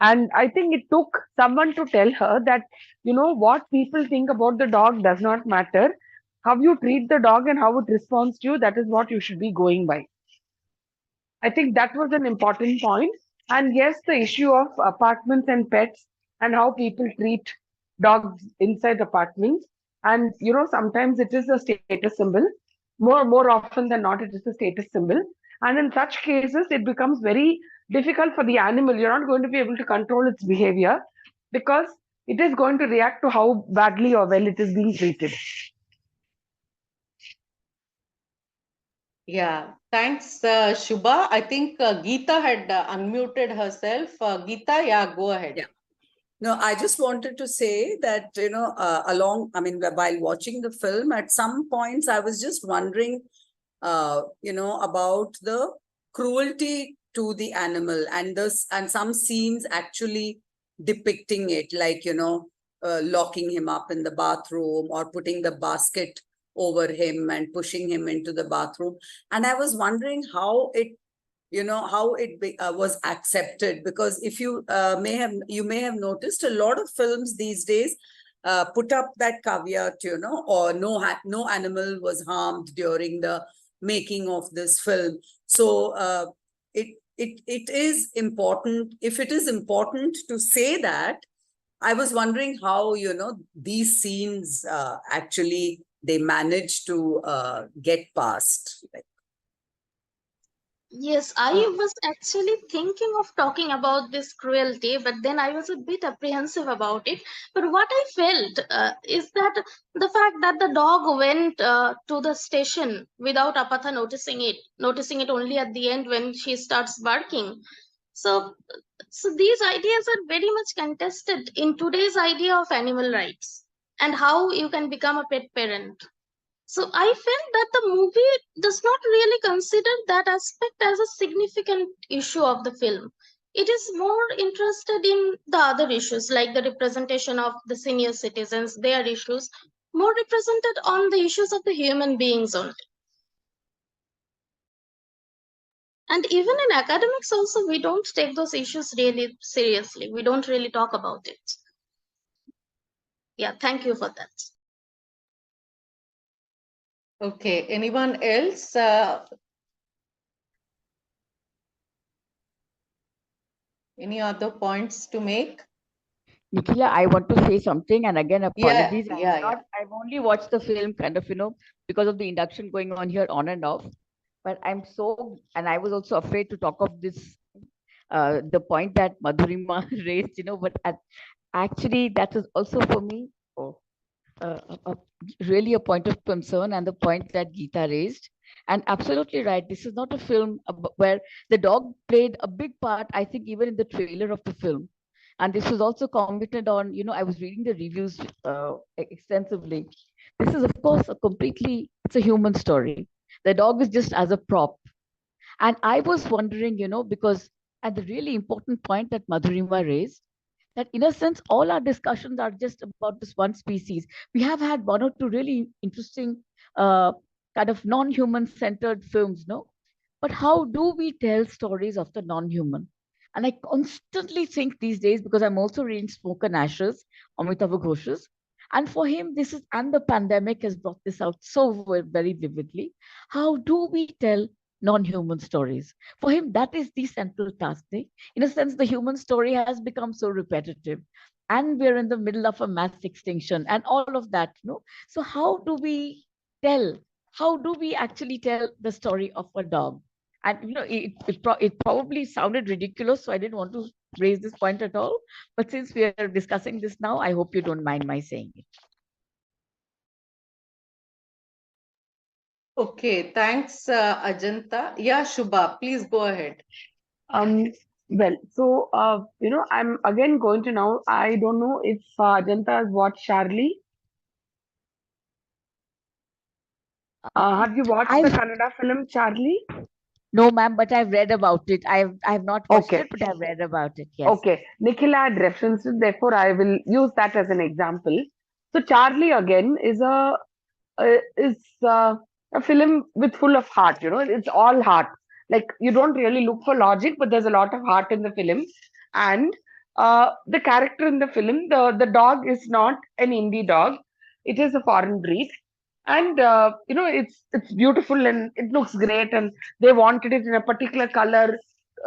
And I think it took someone to tell her that what people think about the dog does not matter. How you treat the dog and how it responds to you, that is what you should be going by. I think that was an important point. And yes, the issue of apartments and pets and how people treat dogs inside apartments. And sometimes it is a status symbol. More often than not, it is a status symbol. And in such cases, it becomes very difficult for the animal. You're not going to be able to control its behavior because it is going to react to how badly or well it is being treated. Yeah, thanks, Shubha. I think Geeta had unmuted herself. Geeta, yeah, go ahead. Yeah. No, I just wanted to say that, while watching the film, at some points I was just wondering, about the cruelty to the animal, and some scenes actually depicting it, like, locking him up in the bathroom or putting the basket over him and pushing him into the bathroom. And I was wondering how it was accepted, because if you may have noticed, a lot of films these days put up that caveat, or no animal was harmed during the making of this film. So it is important. If it is important to say that, I was wondering how these scenes actually they managed to get past. Yes, I was actually thinking of talking about this cruelty, but then I was a bit apprehensive about it. But what I felt is that the fact that the dog went to the station without Apatha noticing it only at the end when she starts barking. So, so these ideas are very much contested in today's idea of animal rights and how you can become a pet parent. So I felt that the movie does not really consider that aspect as a significant issue of the film. It is more interested in the other issues, like the representation of the senior citizens, their issues, more represented on the issues of the human beings only. And even in academics also, we don't take those issues really seriously. We don't really talk about it. Yeah, thank you for that. Okay, anyone else? Any other points to make? Nikhila, I want to say something, and again, apologies. Yeah. I've only watched the film kind of, because of the induction going on here on and off. But and I was also afraid to talk of this, the point that Madhurima raised, but actually that is also for me really a point of concern, and the point that Geeta raised. And absolutely right, this is not a film where the dog played a big part, I think, even in the trailer of the film. And this was also commented on, I was reading the reviews extensively. This is, of course, it's a human story. The dog is just as a prop. And I was wondering, because at the really important point that Madhurima raised, that in a sense, all our discussions are just about this one species. We have had one or two really interesting kind of non-human centered films, no? But how do we tell stories of the non-human? And I constantly think these days, because I'm also reading Smoke and Ashes, Amitabh Ghosh's, and for him, this is, and the pandemic has brought this out so very vividly. How do we tell non-human stories? For him, that is the central task. In a sense, the human story has become so repetitive, and we're in the middle of a mass extinction and all of that, no? So how do we tell? How do we actually tell the story of a dog? And it probably sounded ridiculous, so I didn't want to raise this point at all. But since we are discussing this now, I hope you don't mind my saying it. Okay, thanks, Ajanta. Yeah, Shubha, please go ahead. Um, well, so I'm again going to now. I don't know if Ajanta has watched Charlie. Have you watched the I've Kannada film Charlie? No, ma'am, but I've read about it. I've not watched Okay, it, but I've read about it. Yes. okay. Nikhil had referenced it, therefore I will use that as an example. So Charlie again is a film with full of heart. It's all heart. Like you don't really look for logic, but there's a lot of heart in the film. And the character in the film, the dog is not an indie dog. It is a foreign breed, and it's beautiful and it looks great. And they wanted it in a particular color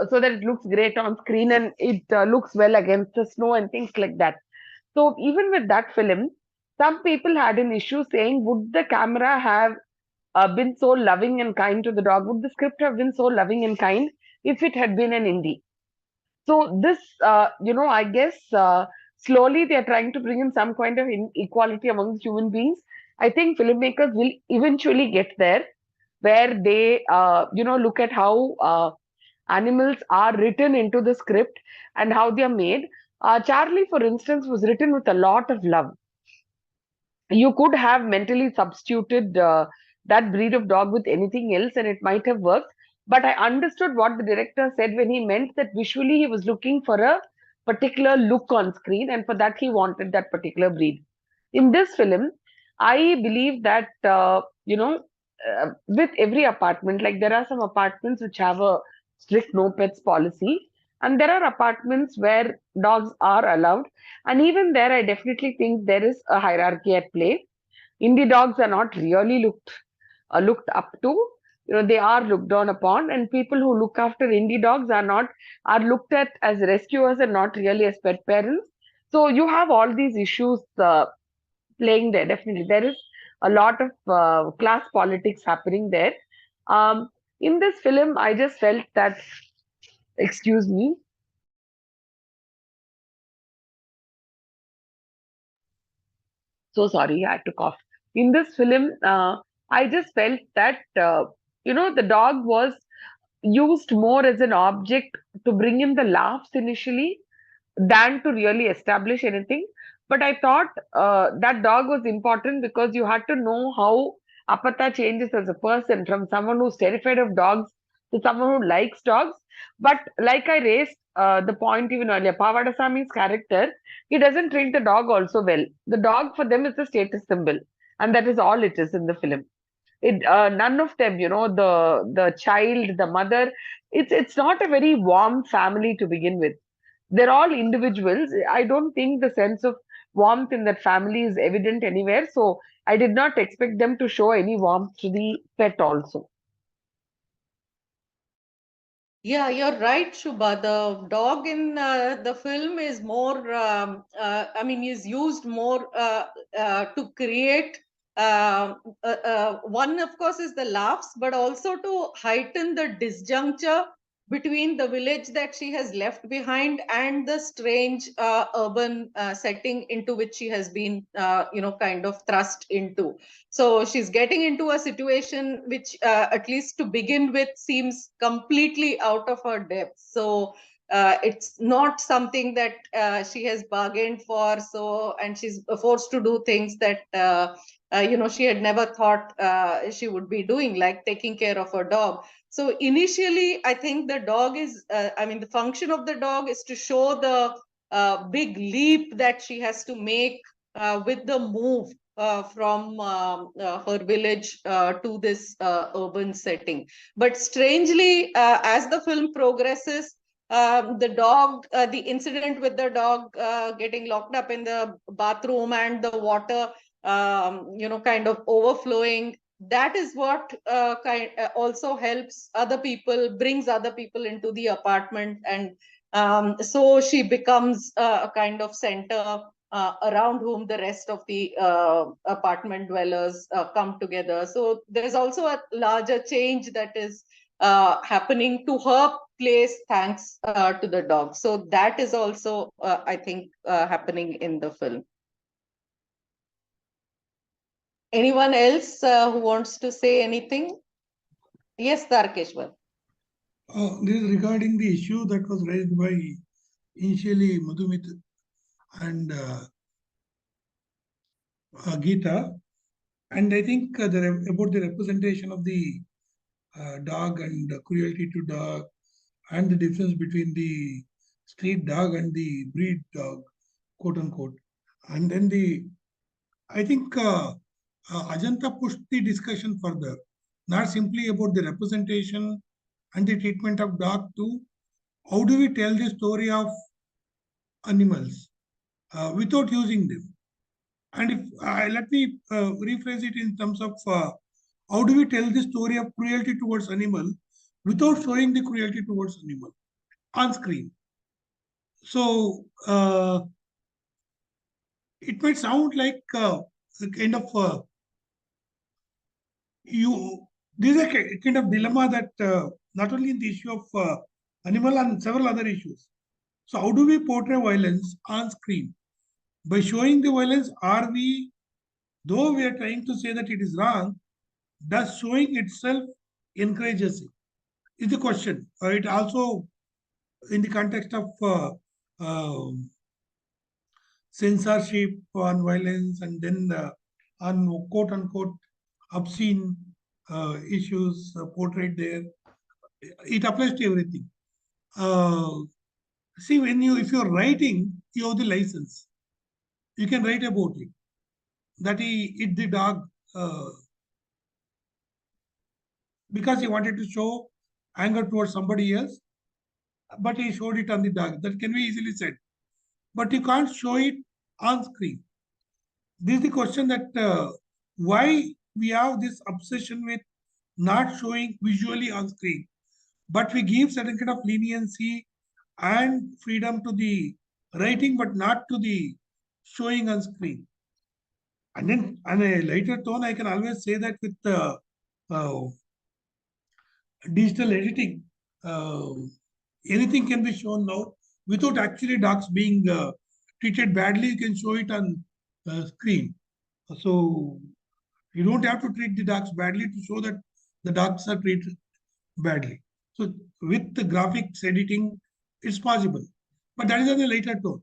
so that it looks great on screen and it looks well against the snow and things like that. So even with that film, some people had an issue saying, would the camera have been so loving and kind to the dog? Would the script have been so loving and kind if it had been an indie? So this, I guess slowly they are trying to bring in some kind of equality among human beings. I think filmmakers will eventually get there, where they, look at how animals are written into the script and how they are made. Charlie, for instance, was written with a lot of love. You could have mentally substituted that breed of dog with anything else and it might have worked. But I understood what the director said when he meant that visually he was looking for a particular look on screen, and for that he wanted that particular breed. In this film, I believe that, with every apartment, like there are some apartments which have a strict no pets policy, and there are apartments where dogs are allowed. And even there, I definitely think there is a hierarchy at play. Indie dogs are not really looked up to. They are looked down upon, and people who look after indie dogs are looked at as rescuers and not really as pet parents. So you have all these issues playing there. Definitely, there is a lot of class politics happening there. Um, in this film, I just felt that, excuse me, so sorry, I had to cough. In this film, I just felt that, the dog was used more as an object to bring in the laughs initially than to really establish anything. But I thought that dog was important because you had to know how Apatha changes as a person, from someone who's terrified of dogs to someone who likes dogs. But like I raised the point even earlier, Pavadasami's character, he doesn't treat the dog also well. The dog for them is a status symbol, and that is all it is in the film. None of them, the child, the mother, it's not a very warm family to begin with. They're all individuals. I don't think the sense of warmth in that family is evident anywhere. So I did not expect them to show any warmth to the pet also. Yeah, you're right, Shubha. The dog in the film is more, is used more to create. One, of course, is the laughs, but also to heighten the disjuncture between the village that she has left behind and the strange urban setting into which she has been, kind of thrust into. So she's getting into a situation which, at least to begin with, seems completely out of her depth. So it's not something that she has bargained for. So, and she's forced to do things that, she had never thought she would be doing, like taking care of her dog. So initially, I think the dog is, the function of the dog is to show the big leap that she has to make with the move from her village to this urban setting. But strangely, as the film progresses, the dog, the incident with the dog getting locked up in the bathroom and the water, kind of overflowing, that is what also helps other people, brings other people into the apartment. And so she becomes a kind of center around whom the rest of the apartment dwellers come together. So there's also a larger change that is happening to her place thanks to the dog. So that is also, I think, happening in the film. Anyone else who wants to say anything? Yes, Tarkeshwar. This is regarding the issue that was raised by initially Madhumit and Geeta. And I think about the representation of the dog and cruelty to dog, and the difference between the street dog and the breed dog, quote unquote. And then I think Ajanta pushed the discussion further, not simply about the representation and the treatment of dog to how do we tell the story of animals without using them. And if let me rephrase it in terms of how do we tell the story of cruelty towards animal without showing the cruelty towards animal on screen. So it might sound like a kind of this is a kind of dilemma that not only in the issue of animal and several other issues. So how do we portray violence on screen? By showing the violence, are we, though we are trying to say that it is wrong, does showing itself encourages it? Is the question. It also, in the context of censorship on violence, and then on quote unquote obscene issues portrayed there, it applies to everything. See, if you're writing, you have the license. You can write about it. That he hit the dog because he wanted to show anger towards somebody else, but he showed it on the dog. That can be easily said. But you can't show it on screen. This is the question that why we have this obsession with not showing visually on screen, but we give certain kind of leniency and freedom to the writing, but not to the showing on screen. And then on a lighter tone, I can always say that with digital editing, anything can be shown now without actually dogs being treated badly. You can show it on screen. So you don't have to treat the dogs badly to show that the dogs are treated badly. So with the graphics editing, it's possible. But that is on a later tone.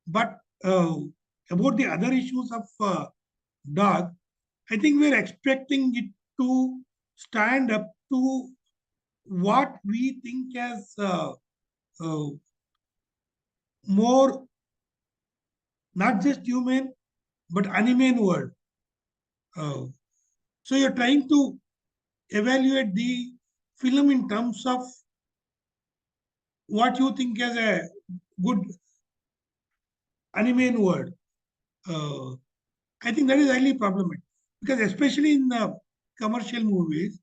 But about the other issues of dog, I think we're expecting it to stand up to what we think as more not just human but animal world. So you're trying to evaluate the film in terms of what you think as a good animal world. I think that is highly problematic because especially in commercial movies,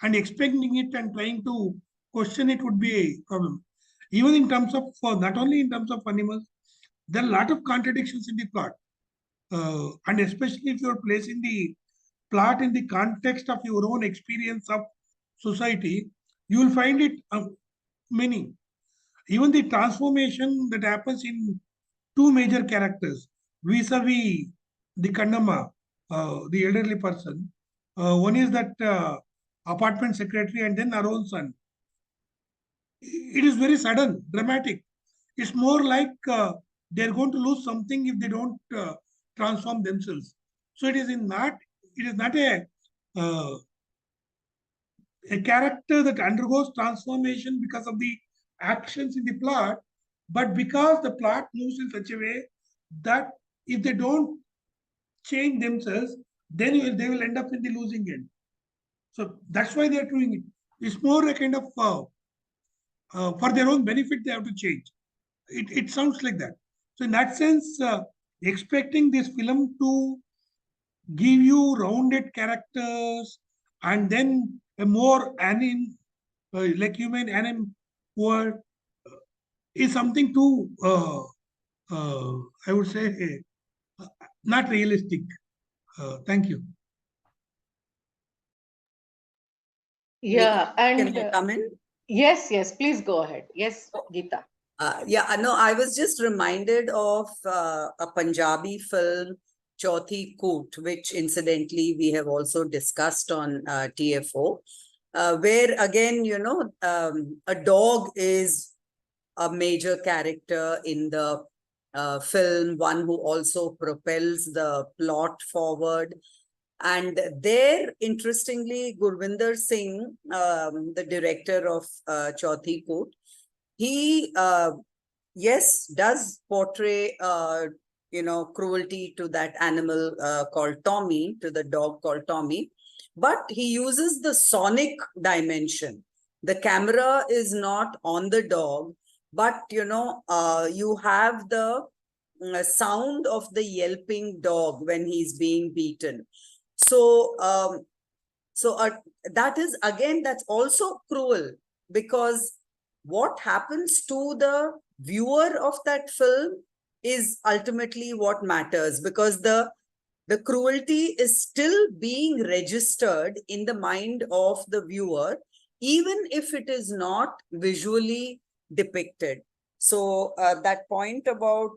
and expecting it and trying to question it would be a problem. Even in terms of, not only in terms of animals, there are a lot of contradictions in the plot. And especially if you're placing the plot in the context of your own experience of society, you will find it many. Even the transformation that happens in two major characters vis-a-vis the Kannamma, the elderly person. One is that apartment secretary and then her own son. It is very sudden, dramatic. It's more like they're going to lose something if they don't transform themselves. So it is not uh, a character that undergoes transformation because of the actions in the plot, but because the plot moves in such a way that if they don't change themselves, then they will end up in the losing end. So that's why they are doing it. It's more a kind of for their own benefit they have to change. It sounds like that. So in that sense, expecting this film to give you rounded characters and then a more anim, like human anim word is something too, I would say, not realistic. Thank you. Yeah, Can and I come in? yes, please go ahead. Yes, Geeta. Yeah, no, I was just reminded of a Punjabi film, Chauthi Koot, which incidentally we have also discussed on TFO, where again, a dog is a major character in the film, one who also propels the plot forward. And there, interestingly, Gurvinder Singh, the director of Chauthi Koot, he yes does portray cruelty to that animal called Tommy, to the dog called Tommy, but he uses the sonic dimension. The camera is not on the dog, but you have the sound of the yelping dog when he's being beaten. So that is, again, that's also cruel, because what happens to the viewer of that film is ultimately what matters, because the cruelty is still being registered in the mind of the viewer, even if it is not visually depicted. So that point about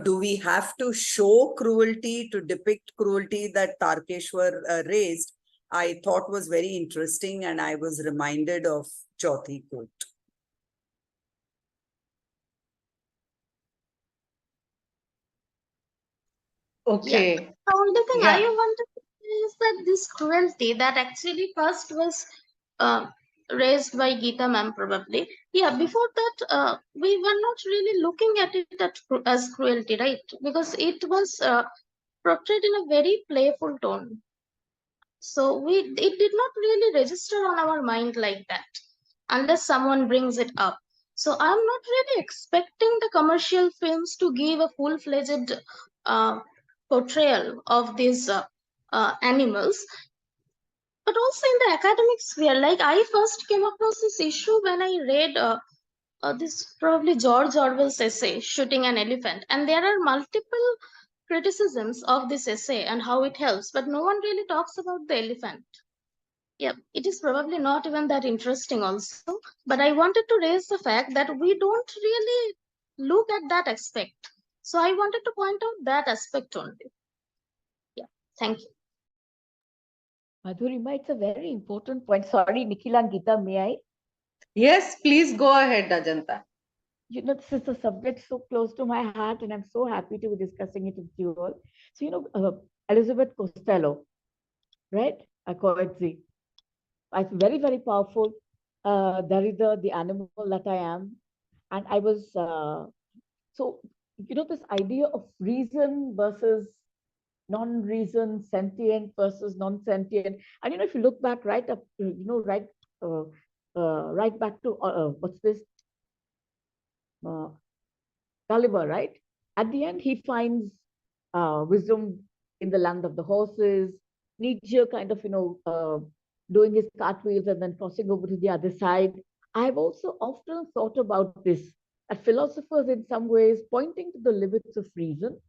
do we have to show cruelty to depict cruelty, that Tarkeshwar raised, I thought was very interesting, and I was reminded of Chauthi Koot. Okay. Yeah. The only thing Yeah. I wanted to say is that this cruelty that actually first was uh, raised by Geeta ma'am probably. Yeah, before that, we were not really looking at it as cruelty, right? Because it was portrayed in a very playful tone. So it did not really register on our mind like that unless someone brings it up. So I'm not really expecting the commercial films to give a full-fledged portrayal of these animals. But also in the academic sphere, like I first came across this issue when I read this probably George Orwell's essay, Shooting an Elephant. And there are multiple criticisms of this essay and how it helps, but no one really talks about the elephant. Yeah, it is probably not even that interesting also, but I wanted to raise the fact that we don't really look at that aspect. So I wanted to point out that aspect only. Yeah, thank you. Madhurima, it's a very important point. Sorry, Nikhil and Geeta, may I? Yes, please go ahead, Ajanta. This is a subject so close to my heart, and I'm so happy to be discussing it with you all. So, Elizabeth Costello, right? A Coetzee. I feel very, very powerful. Darida, the animal that I am. And I was, this idea of reason versus non-reason, sentient versus non-sentient. And, if you look back right up, right back to, what's this? Gulliver, right? At the end, he finds wisdom in the land of the horses. Nietzsche kind of, doing his cartwheels and then crossing over to the other side. I've also often thought about this, that philosophers in some ways pointing to the limits of reason.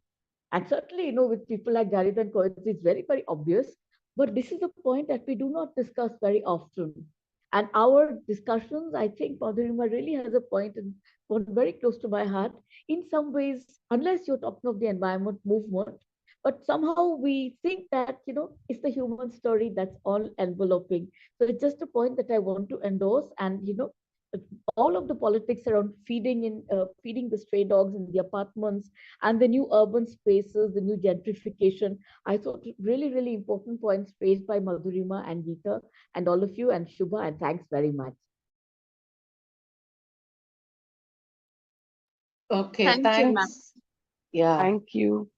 And certainly, with people like Jared and Coetzee, it's very, very obvious. But this is a point that we do not discuss very often. And our discussions, I think Madhurima really has a point and one very close to my heart. In some ways, unless you're talking of the environment movement, but somehow we think that, it's the human story that's all enveloping. So it's just a point that I want to endorse. And, all of the politics around feeding the stray dogs in the apartments and the new urban spaces, the new gentrification. I thought really, really important points raised by Madhurima and Geeta and all of you, and Shubha, and thanks very much. Okay, Thank you, ma'am. thanks. Yeah. Thank you.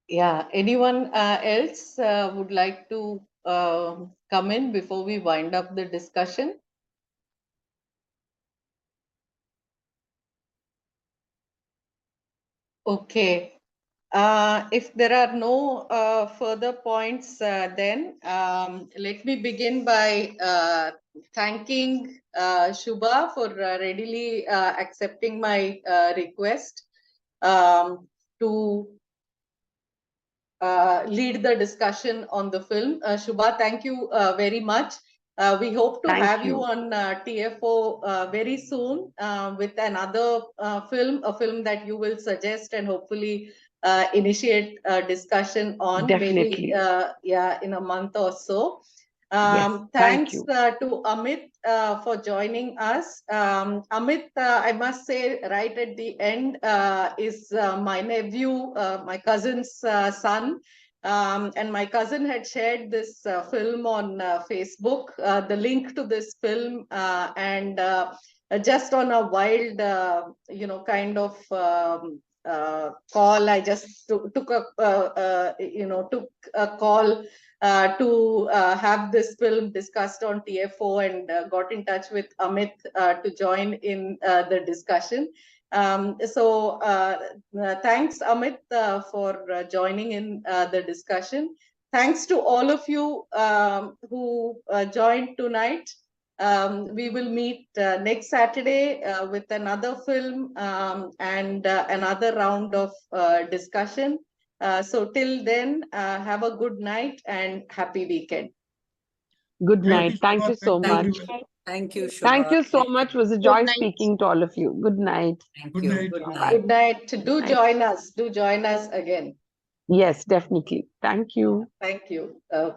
Yeah, anyone else would like to come in before we wind up the discussion? Okay. If there are no further points, then let me begin by thanking Shubha for readily accepting my request to lead the discussion on the film. Shubha, thank you very much. We hope to Thank have you you. on TFO very soon with another film, a film that you will suggest and hopefully initiate a discussion on, maybe Definitely. yeah, in a month or so. Yes. Thank Thanks you. to Amit for joining us. Amit, I must say, right at the end, is my nephew, my cousin's son. And my cousin had shared this film on Facebook, the link to this film, and just on a wild, kind of call, I just took a call to have this film discussed on TFO, and got in touch with Amit to join in the discussion. Thanks, Amit, for joining in the discussion. Thanks to all of you who joined tonight. We will meet next Saturday with another film and another round of discussion. So till then, have a good night and happy weekend. Good Thank night. you, Thank Shubha. you Thank so you, Thank much. everyone. Thank you, Thank Shubha. you so Thank you. much. It was a Good joy night. speaking to all of you. Good night. Thank Good you. night. Good Bye. night. Good night. Do Night. join us. Do join us again. Yes, definitely. Thank you. Thank you.